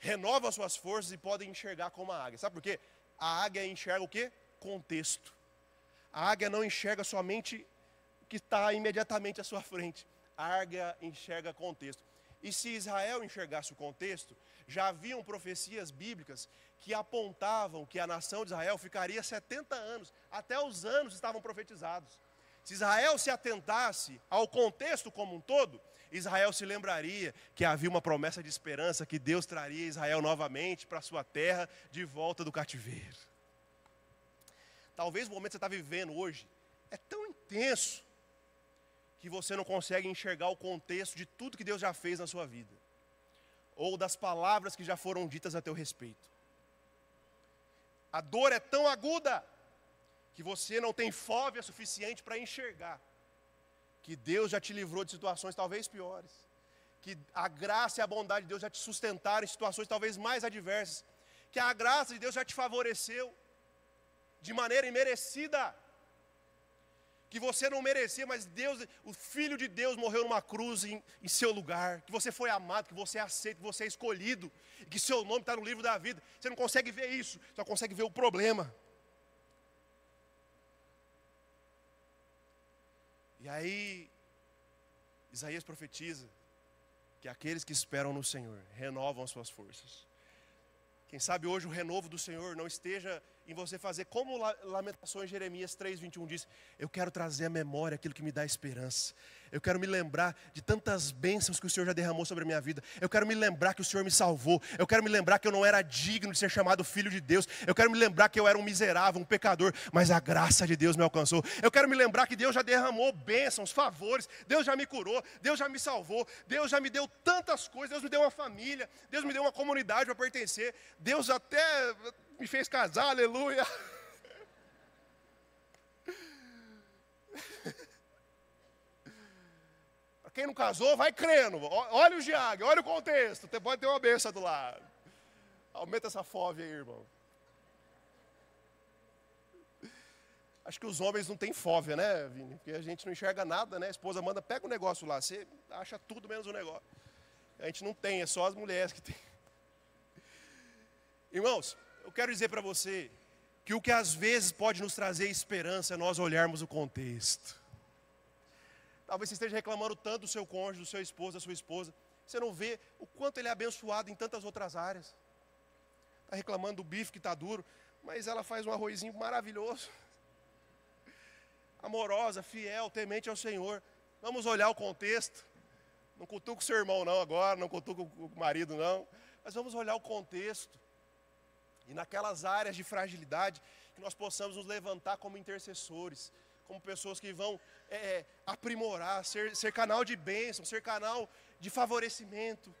A: renovam as suas forças e podem enxergar como a águia. Sabe por quê? A águia enxerga o quê? Contexto. A águia não enxerga somente o que está imediatamente à sua frente. A águia enxerga contexto. E se Israel enxergasse o contexto, já haviam profecias bíblicas que apontavam que a nação de Israel ficaria 70 anos, até os anos estavam profetizados. Se Israel se atentasse ao contexto como um todo, Israel se lembraria que havia uma promessa de esperança, que Deus traria Israel novamente para a sua terra, de volta do cativeiro. Talvez o momento que você está vivendo hoje é tão intenso, que você não consegue enxergar o contexto de tudo que Deus já fez na sua vida, ou das palavras que já foram ditas a teu respeito. A dor é tão aguda, que você não tem fóvea suficiente para enxergar, que Deus já te livrou de situações talvez piores, que a graça e a bondade de Deus já te sustentaram em situações talvez mais adversas, que a graça de Deus já te favoreceu, de maneira imerecida, que você não merecia, mas Deus, o Filho de Deus morreu numa cruz em seu lugar, que você foi amado, que você é aceito, que você é escolhido, e que seu nome está no livro da vida. Você não consegue ver isso, só consegue ver o problema. E aí, Isaías profetiza que aqueles que esperam no Senhor renovam as suas forças. Quem sabe hoje o renovo do Senhor não esteja em você fazer como Lamentações Jeremias 3:21 diz: eu quero trazer à memória aquilo que me dá esperança. Eu quero me lembrar de tantas bênçãos que o Senhor já derramou sobre a minha vida. Eu quero me lembrar que o Senhor me salvou. Eu quero me lembrar que eu não era digno de ser chamado filho de Deus. Eu quero me lembrar que eu era um miserável, um pecador, mas a graça de Deus me alcançou. Eu quero me lembrar que Deus já derramou bênçãos, favores. Deus já me curou, Deus já me salvou. Deus já me deu tantas coisas. Deus me deu uma família, Deus me deu uma comunidade para pertencer. Deus até me fez casar, aleluia. Para quem não casou, vai crendo. Olha o Giag, olha o contexto. Você pode ter uma bênção do lado. Aumenta essa fome aí, irmão. Acho que os homens não têm fóvea, né, Vini? Porque a gente não enxerga nada, né? A esposa manda, pega o negócio lá. Você acha tudo menos o negócio. A gente não tem, é só as mulheres que tem. Irmãos, eu quero dizer para você que o que às vezes pode nos trazer esperança é nós olharmos o contexto. Talvez você esteja reclamando tanto do seu cônjuge, do seu esposo, da sua esposa. Você não vê o quanto ele é abençoado em tantas outras áreas. Está reclamando do bife que está duro, mas ela faz um arrozinho maravilhoso. Amorosa, fiel, temente ao Senhor. Vamos olhar o contexto. Não cutuca o seu irmão não agora, não cutuca o marido não. Mas vamos olhar o contexto. E naquelas áreas de fragilidade, que nós possamos nos levantar como intercessores, como pessoas que vão aprimorar, ser canal de bênção, ser canal de favorecimento.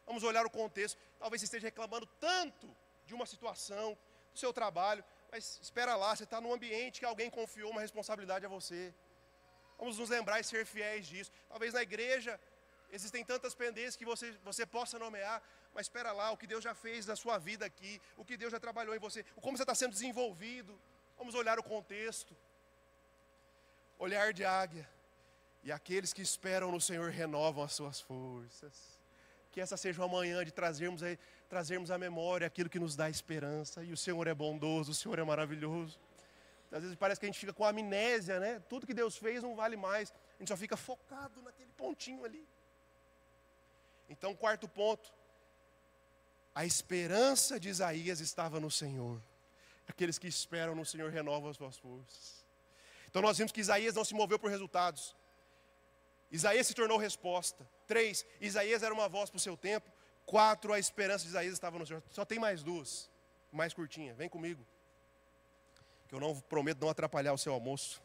A: Vamos olhar o contexto. Talvez você esteja reclamando tanto de uma situação, do seu trabalho, mas espera lá, você está num ambiente que alguém confiou uma responsabilidade a você. Vamos nos lembrar e ser fiéis disso. Talvez na igreja existem tantas pendências que você possa nomear, mas espera lá, o que Deus já fez na sua vida aqui, o que Deus já trabalhou em você, como você está sendo desenvolvido. Vamos olhar o contexto. Olhar de águia. E aqueles que esperam no Senhor renovam as suas forças. Que essa seja uma manhã de trazermos à memória aquilo que nos dá esperança. E o Senhor é bondoso, o Senhor é maravilhoso. Às vezes parece que a gente fica com amnésia, né? Tudo que Deus fez não vale mais. A gente só fica focado naquele pontinho ali. Então, quarto ponto. A esperança de Isaías estava no Senhor. Aqueles que esperam no Senhor renovam as suas forças. Então nós vimos que Isaías não se moveu por resultados. Isaías se tornou resposta. 3, Isaías era uma voz para o seu tempo. 4, a esperança de Isaías estava no Senhor. Só tem mais duas, mais curtinha. Vem comigo. Que eu não prometo não atrapalhar o seu almoço.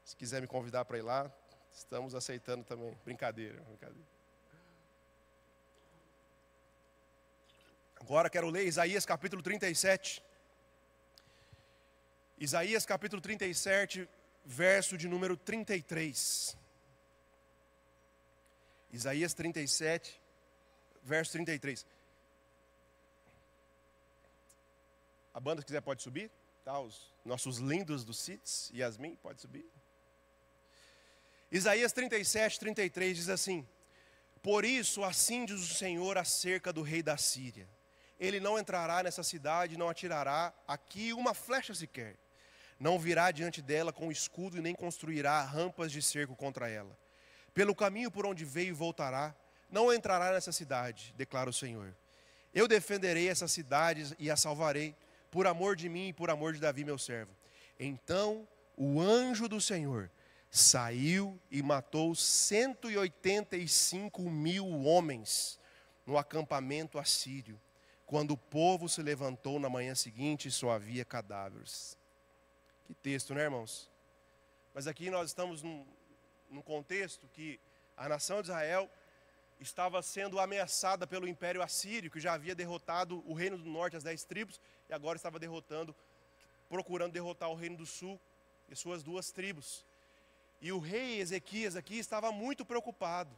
A: Se quiser me convidar para ir lá, estamos aceitando também. Brincadeira. Agora quero ler Isaías capítulo 37. Isaías capítulo 37, verso de número 33. Isaías 37, verso 33. A banda, se quiser, pode subir. Tá? Os nossos lindos do CITES, Yasmin, pode subir. Isaías 37, 33 diz assim: por isso, assim diz o Senhor acerca do rei da Síria: ele não entrará nessa cidade, não atirará aqui uma flecha sequer. Não virá diante dela com escudo e nem construirá rampas de cerco contra ela. Pelo caminho por onde veio voltará, não entrará nessa cidade, declara o Senhor. Eu defenderei essa cidade e a salvarei, por amor de mim e por amor de Davi, meu servo. Então o anjo do Senhor saiu e matou 185.000 homens no acampamento assírio, quando o povo se levantou na manhã seguinte e só havia cadáveres. Que texto, né, irmãos? Mas aqui nós estamos num contexto que a nação de Israel estava sendo ameaçada pelo Império Assírio, que já havia derrotado o reino do norte, as 10 tribos, e agora estava procurando derrotar o reino do sul e suas 2 tribos. E o rei Ezequias aqui estava muito preocupado,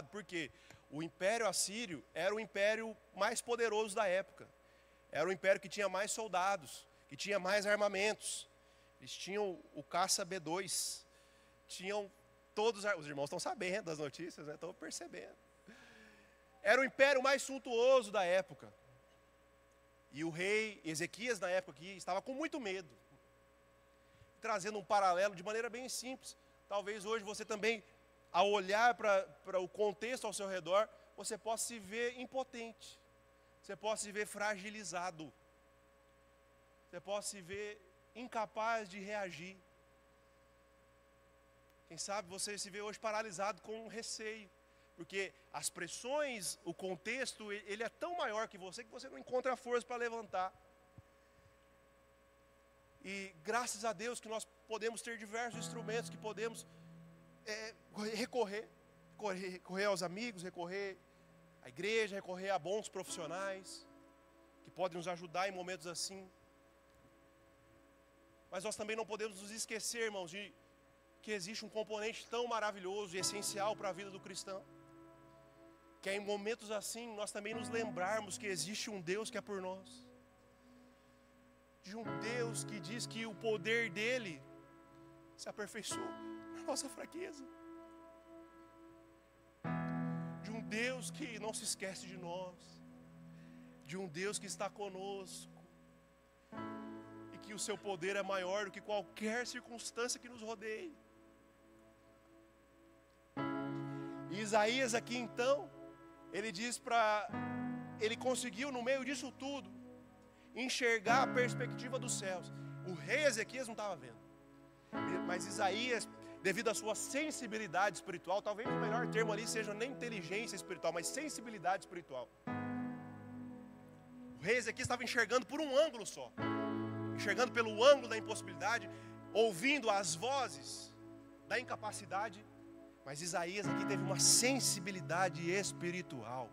A: porque o Império Assírio era o império mais poderoso da época, era o império que tinha mais soldados, que tinha mais armamentos. Eles tinham o caça B2, tinham todos, os irmãos estão sabendo das notícias, né? Estão percebendo. Era o império mais suntuoso da época. E o rei Ezequias, na época aqui, estava com muito medo. Trazendo um paralelo de maneira bem simples. Talvez hoje você também ao olhar para o contexto ao seu redor, você possa se ver impotente, você possa se ver fragilizado, você possa se ver incapaz de reagir. Quem sabe você se vê hoje paralisado com receio, porque as pressões, o contexto, ele é tão maior que você não encontra força para levantar. E graças a Deus que nós podemos ter diversos instrumentos que podemos recorrer aos amigos, recorrer à igreja, recorrer a bons profissionais que podem nos ajudar em momentos assim. Mas nós também não podemos nos esquecer, irmãos, de que existe um componente tão maravilhoso e essencial para a vida do cristão, que é em momentos assim nós também nos lembrarmos que existe um Deus que é por nós, de um Deus que diz que o poder dele se aperfeiçoa na nossa fraqueza, de um Deus que não se esquece de nós, de um Deus que está conosco, e que o seu poder é maior do que qualquer circunstância que nos rodeie. E Isaías aqui então, ele conseguiu no meio disso tudo, enxergar a perspectiva dos céus. O rei Ezequias não estava vendo, mas Isaías, devido à sua sensibilidade espiritual, talvez o melhor termo ali seja nem inteligência espiritual, mas sensibilidade espiritual. O rei Ezequias estava enxergando por um ângulo só, enxergando pelo ângulo da impossibilidade, ouvindo as vozes da incapacidade. Mas Isaías aqui teve uma sensibilidade espiritual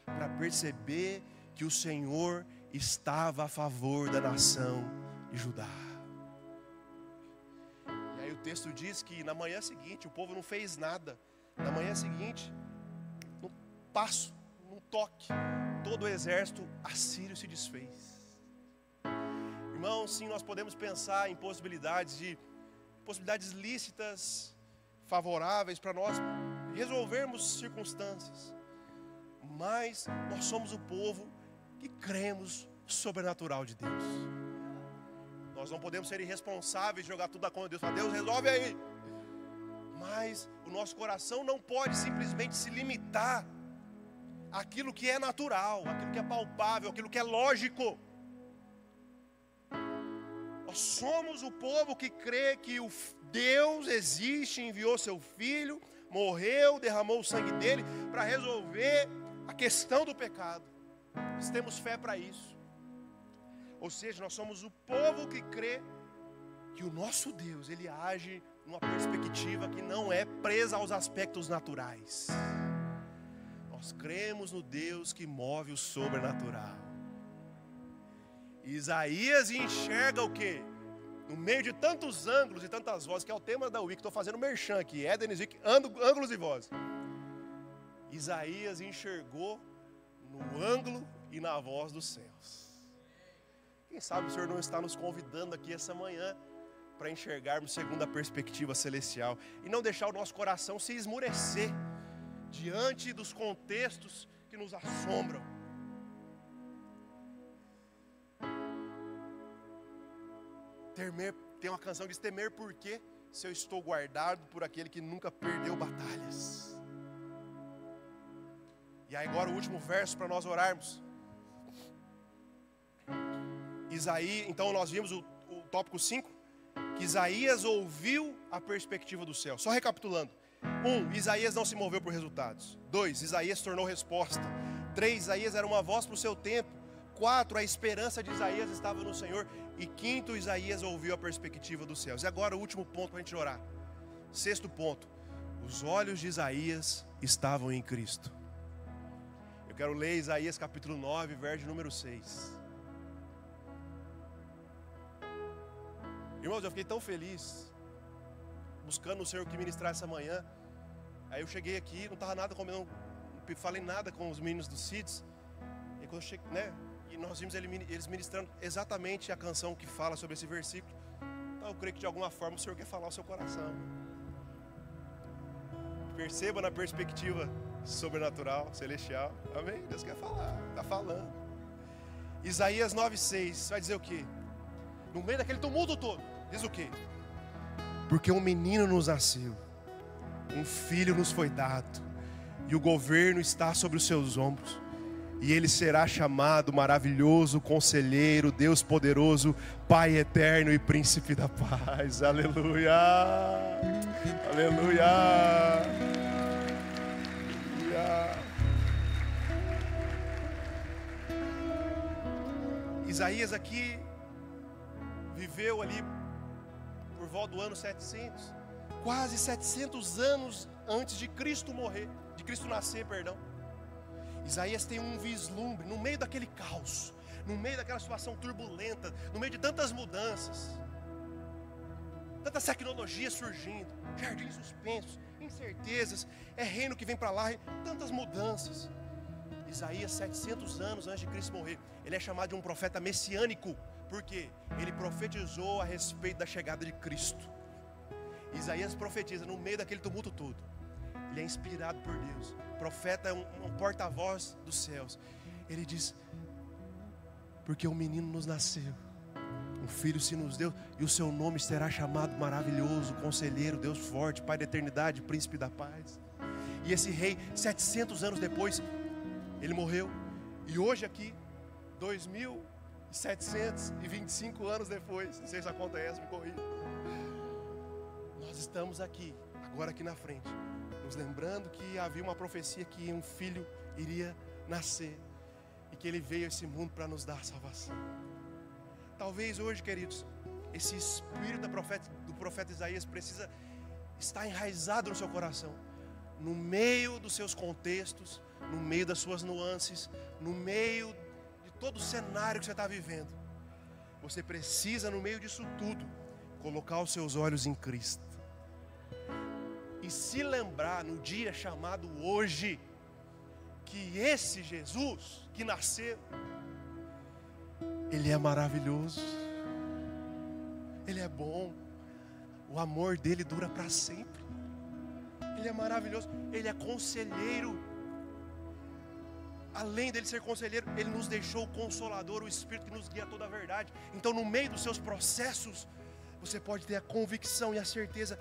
A: para perceber que o Senhor estava a favor da nação de Judá. E aí o texto diz que na manhã seguinte o povo não fez nada. Na manhã seguinte, num passo, num toque, todo o exército assírio se desfez. Irmãos, sim, nós podemos pensar em possibilidades lícitas, favoráveis para nós resolvermos circunstâncias, mas nós somos o povo que cremos no sobrenatural de Deus. Nós não podemos ser irresponsáveis, jogar tudo na conta de Deus, falar: Deus, resolve aí. Mas o nosso coração não pode simplesmente se limitar àquilo que é natural, àquilo que é palpável, àquilo que é lógico. Nós somos o povo que crê que o Deus existe, enviou seu Filho, morreu, derramou o sangue dele para resolver a questão do pecado. Nós temos fé para isso. Ou seja, nós somos o povo que crê que o nosso Deus, ele age numa perspectiva que não é presa aos aspectos naturais. Nós cremos no Deus que move o sobrenatural. Isaías enxerga o quê? No meio de tantos ângulos e tantas vozes, que é o tema da Wiki, estou fazendo merchan aqui, Éden Wiki, ângulos e vozes. Isaías enxergou no ângulo e na voz dos céus. Quem sabe o Senhor não está nos convidando aqui essa manhã para enxergarmos segundo a perspectiva celestial e não deixar o nosso coração se esmurecer diante dos contextos que nos assombram. Tem uma canção que diz: temer por quê, se eu estou guardado por aquele que nunca perdeu batalhas. E aí agora o último verso para nós orarmos. Isaías, então nós vimos o tópico 5, que Isaías ouviu a perspectiva do céu. Só recapitulando: 1, Isaías não se moveu por resultados. 2, Isaías tornou resposta. 3, Isaías era uma voz para o seu tempo. 4, a esperança de Isaías estava no Senhor. E 5, Isaías ouviu a perspectiva dos céus. E agora o último ponto para a gente orar. 6º ponto: os olhos de Isaías estavam em Cristo. Eu quero ler Isaías capítulo 9, verso número 6. Irmãos, eu fiquei tão feliz buscando o Senhor que ministrar essa manhã. Aí eu cheguei aqui, não estava nada comendo, não falei nada com os meninos do CIDS. E quando eu cheguei, e nós vimos eles ministrando exatamente a canção que fala sobre esse versículo. Então eu creio que de alguma forma o Senhor quer falar ao seu coração. Perceba na perspectiva sobrenatural, celestial. Amém? Deus quer falar, está falando. Isaías 9,6 vai dizer o quê? No meio daquele tumulto todo, diz o quê? Porque um menino nos nasceu, um filho nos foi dado, e o governo está sobre os seus ombros. E ele será chamado maravilhoso, conselheiro, Deus poderoso, Pai eterno e príncipe da paz. Aleluia! Aleluia! Aleluia! Isaías aqui viveu ali por volta do ano 700, quase 700 anos antes de Cristo morrer, de Cristo nascer, perdão. Isaías tem um vislumbre no meio daquele caos, no meio daquela situação turbulenta, no meio de tantas mudanças, tantas tecnologias surgindo, jardins suspensos, incertezas, é reino que vem para lá, tantas mudanças. Isaías, 700 anos antes de Cristo morrer, ele é chamado de um profeta messiânico, porque ele profetizou a respeito da chegada de Cristo. Isaías profetiza no meio daquele tumulto todo. Ele é inspirado por Deus. O profeta é um porta-voz dos céus. Ele diz: porque um menino nos nasceu, um filho se nos deu, e o seu nome será chamado maravilhoso, conselheiro, Deus forte, Pai da eternidade, príncipe da paz. E esse rei, 700 anos depois, ele morreu. E hoje aqui, 2725 anos depois, não sei se a conta é essa, me corrija, nós estamos aqui, agora aqui na frente, nos lembrando que havia uma profecia que um filho iria nascer e que ele veio a esse mundo para nos dar salvação. Talvez hoje, queridos, esse espírito do profeta Isaías precisa estar enraizado no seu coração, no meio dos seus contextos, no meio das suas nuances, no meio de todo o cenário que você está vivendo. Você precisa, no meio disso tudo, colocar os seus olhos em Cristo e se lembrar no dia chamado hoje, que esse Jesus que nasceu, Ele é maravilhoso, Ele é bom, o amor dele dura para sempre, Ele é maravilhoso, Ele é conselheiro. Além dele ser conselheiro, Ele nos deixou o Consolador, o Espírito que nos guia a toda a verdade. Então, no meio dos seus processos, você pode ter a convicção e a certeza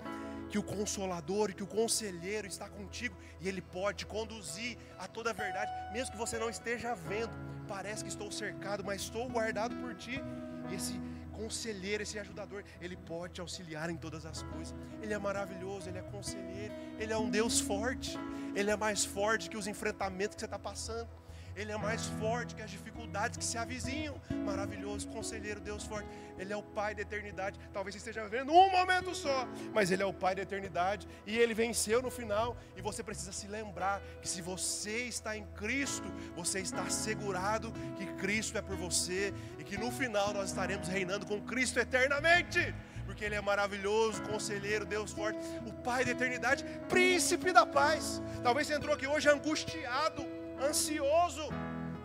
A: que o Consolador e que o Conselheiro está contigo, e Ele pode te conduzir a toda a verdade, mesmo que você não esteja vendo. Parece que estou cercado, mas estou guardado por ti. E esse Conselheiro, esse ajudador, Ele pode te auxiliar em todas as coisas. Ele é maravilhoso, Ele é conselheiro, Ele é um Deus forte. Ele é mais forte que os enfrentamentos que você está passando. Ele é mais forte que as dificuldades que se avizinham. Maravilhoso, conselheiro, Deus forte. Ele é o Pai da eternidade. Talvez você esteja vendo um momento só, mas Ele é o Pai da eternidade. E Ele venceu no final. E você precisa se lembrar que se você está em Cristo, você está assegurado que Cristo é por você, e que no final nós estaremos reinando com Cristo eternamente. Porque Ele é maravilhoso, conselheiro, Deus forte, o Pai da eternidade, príncipe da paz. Talvez você entrou aqui hoje angustiado, ansioso.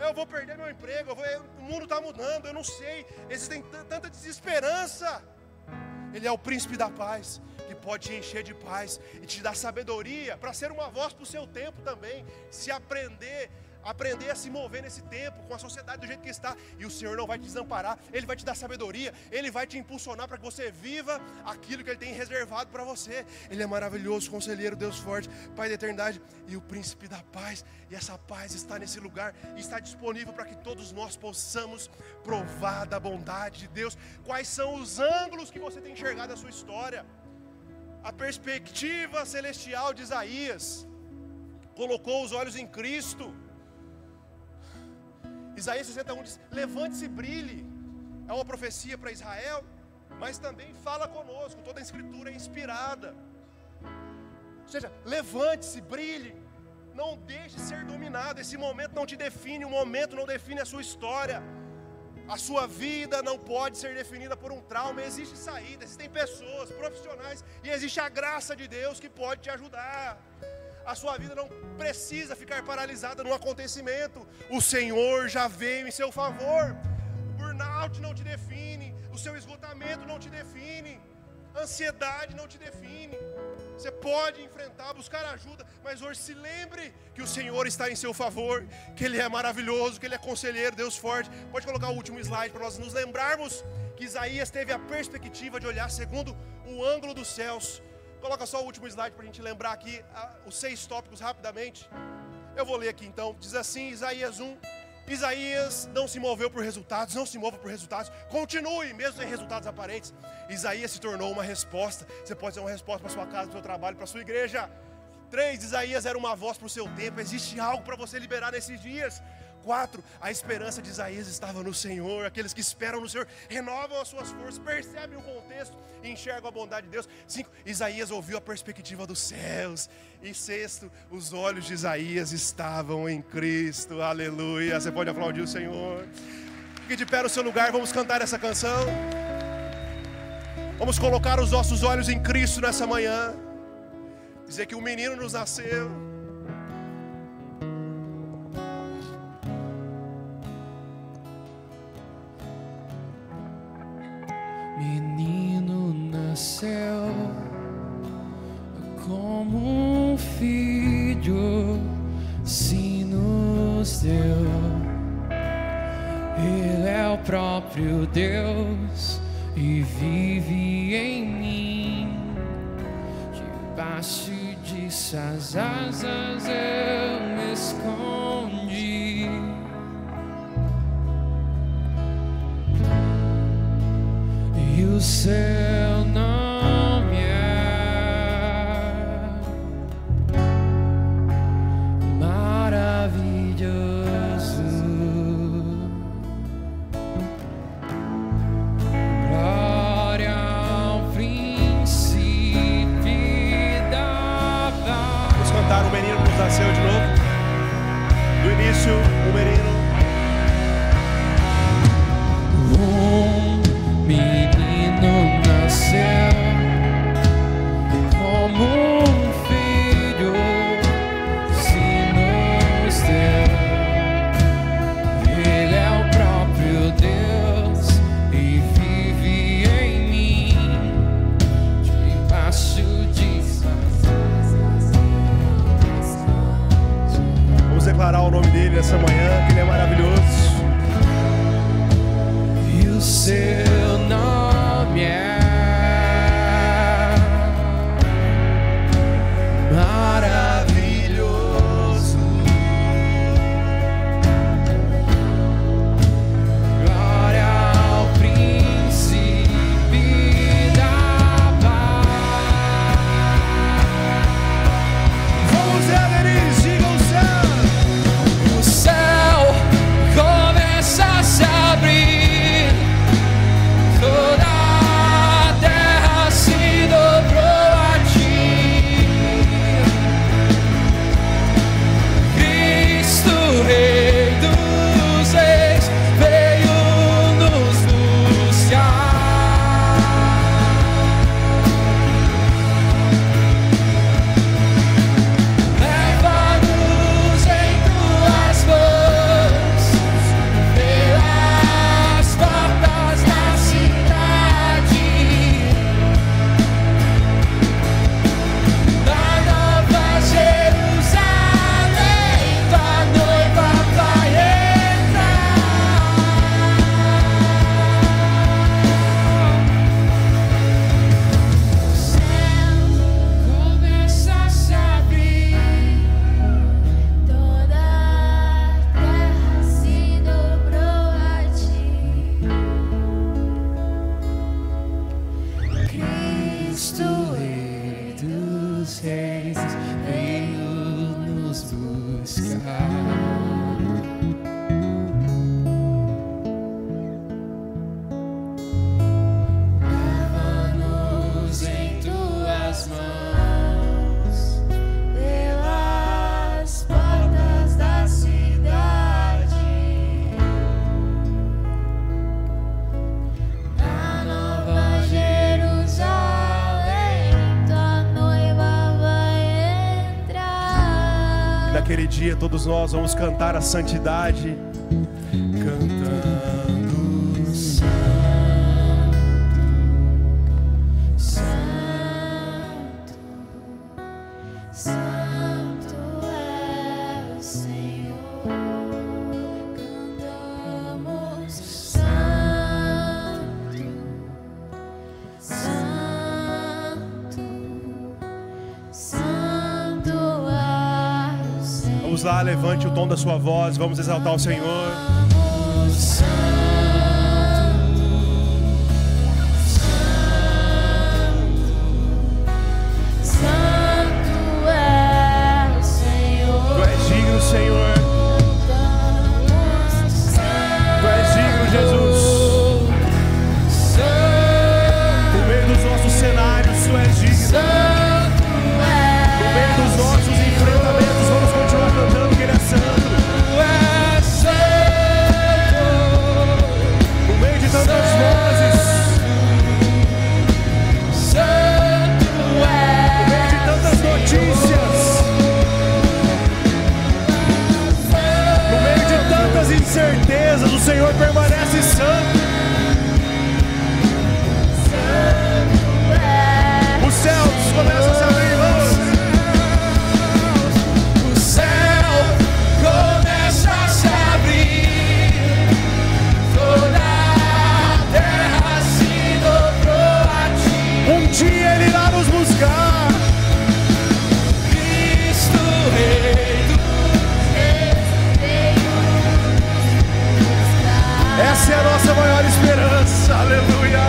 A: Eu vou perder meu emprego, o mundo está mudando, eu não sei, existe tanta desesperança. Ele é o príncipe da paz, que pode te encher de paz e te dar sabedoria para ser uma voz para o seu tempo também. Se aprender a se mover nesse tempo, com a sociedade do jeito que está, e o Senhor não vai te desamparar, Ele vai te dar sabedoria, Ele vai te impulsionar para que você viva aquilo que Ele tem reservado para você. Ele é maravilhoso, conselheiro, Deus forte, Pai da eternidade e o príncipe da paz, e essa paz está nesse lugar, e está disponível para que todos nós possamos provar da bondade de Deus. Quais são os ângulos que você tem enxergado a sua história? A perspectiva celestial de Isaías colocou os olhos em Cristo. Isaías 61 diz: levante-se e brilhe. É uma profecia para Israel, mas também fala conosco. Toda a escritura é inspirada. Ou seja, levante-se, brilhe. Não deixe ser dominado. Esse momento não te define, o momento não define a sua história. A sua vida não pode ser definida por um trauma. Existe saída, existem pessoas, profissionais, e existe a graça de Deus que pode te ajudar. A sua vida não precisa ficar paralisada num acontecimento. O Senhor já veio em seu favor. O burnout não te define, o seu esgotamento não te define, a ansiedade não te define. Você pode enfrentar, buscar ajuda, mas hoje se lembre que o Senhor está em seu favor, que Ele é maravilhoso, que Ele é conselheiro, Deus forte. Pode colocar o último slide para nós nos lembrarmos que Isaías teve a perspectiva de olhar segundo o ângulo dos céus, Coloca só o último slide para a gente lembrar aqui os 6 tópicos rapidamente. Eu vou ler aqui então. Diz assim, Isaías 1. Isaías não se moveu por resultados, não se mova por resultados. Continue, mesmo sem resultados aparentes. Isaías se tornou uma resposta. Você pode ser uma resposta para sua casa, para o seu trabalho, para a sua igreja. 3, Isaías era uma voz para o seu tempo. Existe algo para você liberar nesses dias. 4, a esperança de Isaías estava no Senhor. Aqueles que esperam no Senhor renovam as suas forças, percebem o contexto e enxergam a bondade de Deus. 5, Isaías ouviu a perspectiva dos céus. E 6, os olhos de Isaías estavam em Cristo. Aleluia. Você pode aplaudir o Senhor. Fique de pé no seu lugar, vamos cantar essa canção. Vamos colocar os nossos olhos em Cristo nessa manhã. Dizer que um menino nos nasceu.
B: Menino nasceu como um filho, se nos deu. Ele é o próprio Deus e vive em mim. Debaixo de suas asas eu me escondi. E o seu nome é maravilhoso. Glória ao príncipe da paz.
A: Vamos cantar O Menino nos Nasceu de novo. Do início, o menino.
B: Menino nasceu como um filho, se nos deu. Ele é o próprio Deus e vive em mim, debaixo de suas asas.
A: Vamos declarar o nome dele essa manhã, que ele é maravilhoso.
B: E o seu nome é maravilhoso. Glória ao príncipe da paz.
A: Vamos ver, eles digam
B: O céu começa a se abrir, toda a terra se dobrou a ti. Cristo, Rei dos Reis, veio nos buscar. Leva-nos em tuas mãos, pelas portas da cidade, da Nova Jerusalém, tua noiva vai entrar. O céu começa a se abrir, toda a terra se dobrou a ti. Cristo, Rei dos Reis, veio nos buscar. Leva-nos em tuas mãos, pelas portas da cidade, da Nova Jerusalém, tua noiva vai entrar.
A: E naquele dia todos nós vamos cantar a santidade, cantando
B: Santo, Santo é o Senhor. Cantamos Santo, Santo,
A: lá, levante o tom da sua voz, vamos exaltar o Senhor. Senhor, Tu és digno, Jesus. No meio dos nossos cenários, Tu és digno. No meio dos nossos enfrentamentos, vamos continuar cantando que Ele é santo. No meio de tantas vozes, no meio de tantas notícias, tantas incertezas, o Senhor permanece santo. Os céus começam a se abrir, vamos.
B: O céu começa a se abrir, toda a terra se dobrou a Ti.
A: Um dia Ele irá nos buscar.
B: Cristo Rei.
A: Essa é a nossa maior esperança, aleluia.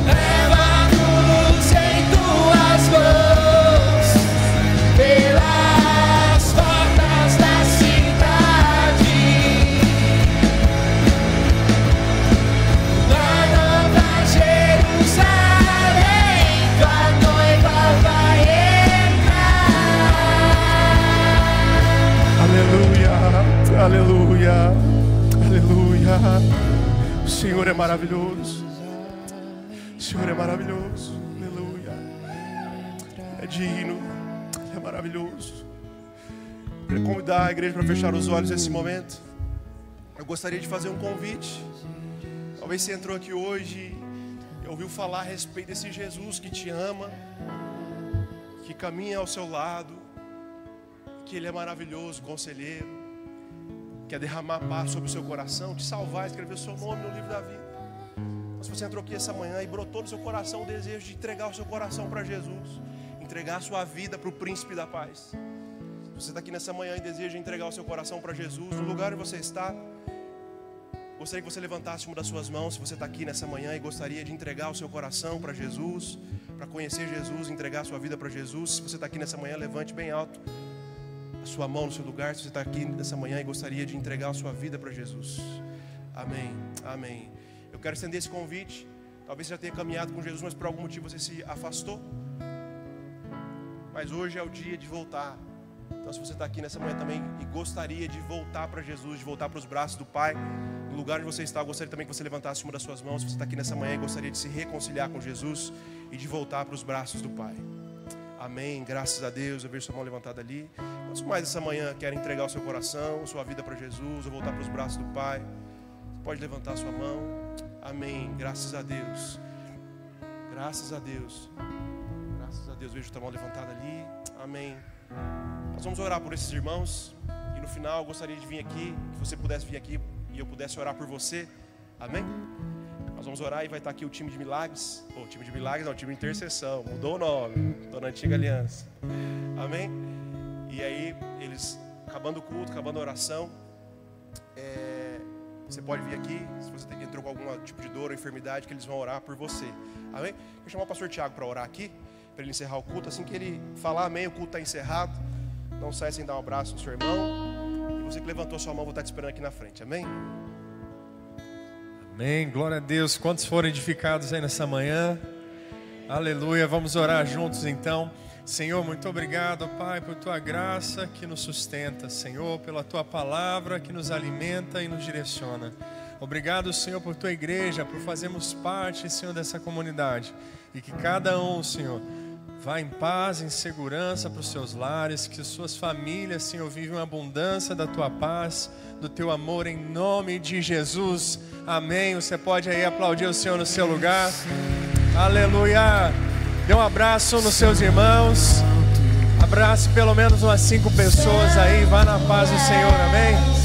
B: Leva-nos em Tuas mãos, pelas portas da cidade, na nova Jerusalém, Tua noiva vai entrar.
A: Aleluia. Aleluia, aleluia. O Senhor é maravilhoso. O Senhor é maravilhoso. Aleluia. É digno, é maravilhoso. Quero convidar a igreja para fechar os olhos nesse momento. Eu gostaria de fazer um convite. Talvez você entrou aqui hoje e ouviu falar a respeito desse Jesus que te ama, que caminha ao seu lado, que Ele é maravilhoso, conselheiro, quer derramar paz sobre o seu coração, te salvar, escrever o seu nome no livro da vida. Mas se você entrou aqui essa manhã e brotou no seu coração o desejo de entregar o seu coração para Jesus, entregar a sua vida para o príncipe da paz. Se você está aqui nessa manhã e deseja entregar o seu coração para Jesus, no lugar onde você está, gostaria que você levantasse uma das suas mãos. Se você está aqui nessa manhã e gostaria de entregar o seu coração para Jesus, para conhecer Jesus, entregar a sua vida para Jesus, se você está aqui nessa manhã, levante bem alto a sua mão no seu lugar. Se você está aqui nessa manhã e gostaria de entregar a sua vida para Jesus. Amém, amém. Eu quero estender esse convite. Talvez você já tenha caminhado com Jesus, mas por algum motivo você se afastou. Mas hoje é o dia de voltar. Então se você está aqui nessa manhã também e gostaria de voltar para Jesus, de voltar para os braços do Pai, no lugar onde você está, eu gostaria também que você levantasse uma das suas mãos. Se você está aqui nessa manhã e gostaria de se reconciliar com Jesus e de voltar para os braços do Pai. Amém, graças a Deus. Eu vejo sua mão levantada ali. Quantos mais essa manhã querem entregar o seu coração, sua vida para Jesus, ou voltar para os braços do Pai? Você pode levantar a sua mão. Amém, graças a Deus. Graças a Deus. Graças a Deus, vejo sua mão levantada ali. Amém. Nós vamos orar por esses irmãos. E no final eu gostaria de vir aqui, que você pudesse vir aqui e eu pudesse orar por você. Amém? Nós vamos orar e vai estar aqui o time de milagres. O time de milagres não, o time de intercessão. Mudou o nome. Estou na antiga aliança. Amém? E aí, eles, acabando o culto, acabando a oração, você pode vir aqui, se você entrou com algum tipo de dor ou enfermidade, que eles vão orar por você. Amém? Vou chamar o pastor Tiago para orar aqui, para ele encerrar o culto. Assim que ele falar amém, o culto está encerrado. Não sai sem dar um abraço no seu irmão. E você que levantou a sua mão, vou estar te esperando aqui na frente. Amém?
C: Amém, glória a Deus. Quantos foram edificados aí nessa manhã? Aleluia, vamos orar juntos então. Senhor, muito obrigado, Pai, por Tua graça que nos sustenta, Senhor, pela Tua palavra que nos alimenta e nos direciona. Obrigado, Senhor, por Tua igreja, por fazermos parte, Senhor, dessa comunidade. E que cada um, Senhor, vá em paz, em segurança para os seus lares, que suas famílias, Senhor, vivam a abundância da Tua paz, do Teu amor, em nome de Jesus. Amém. Você pode aí aplaudir o Senhor no seu lugar. Aleluia. Dê um abraço nos seus irmãos. Abrace pelo menos umas 5 pessoas aí. Vá na paz do Senhor. Amém.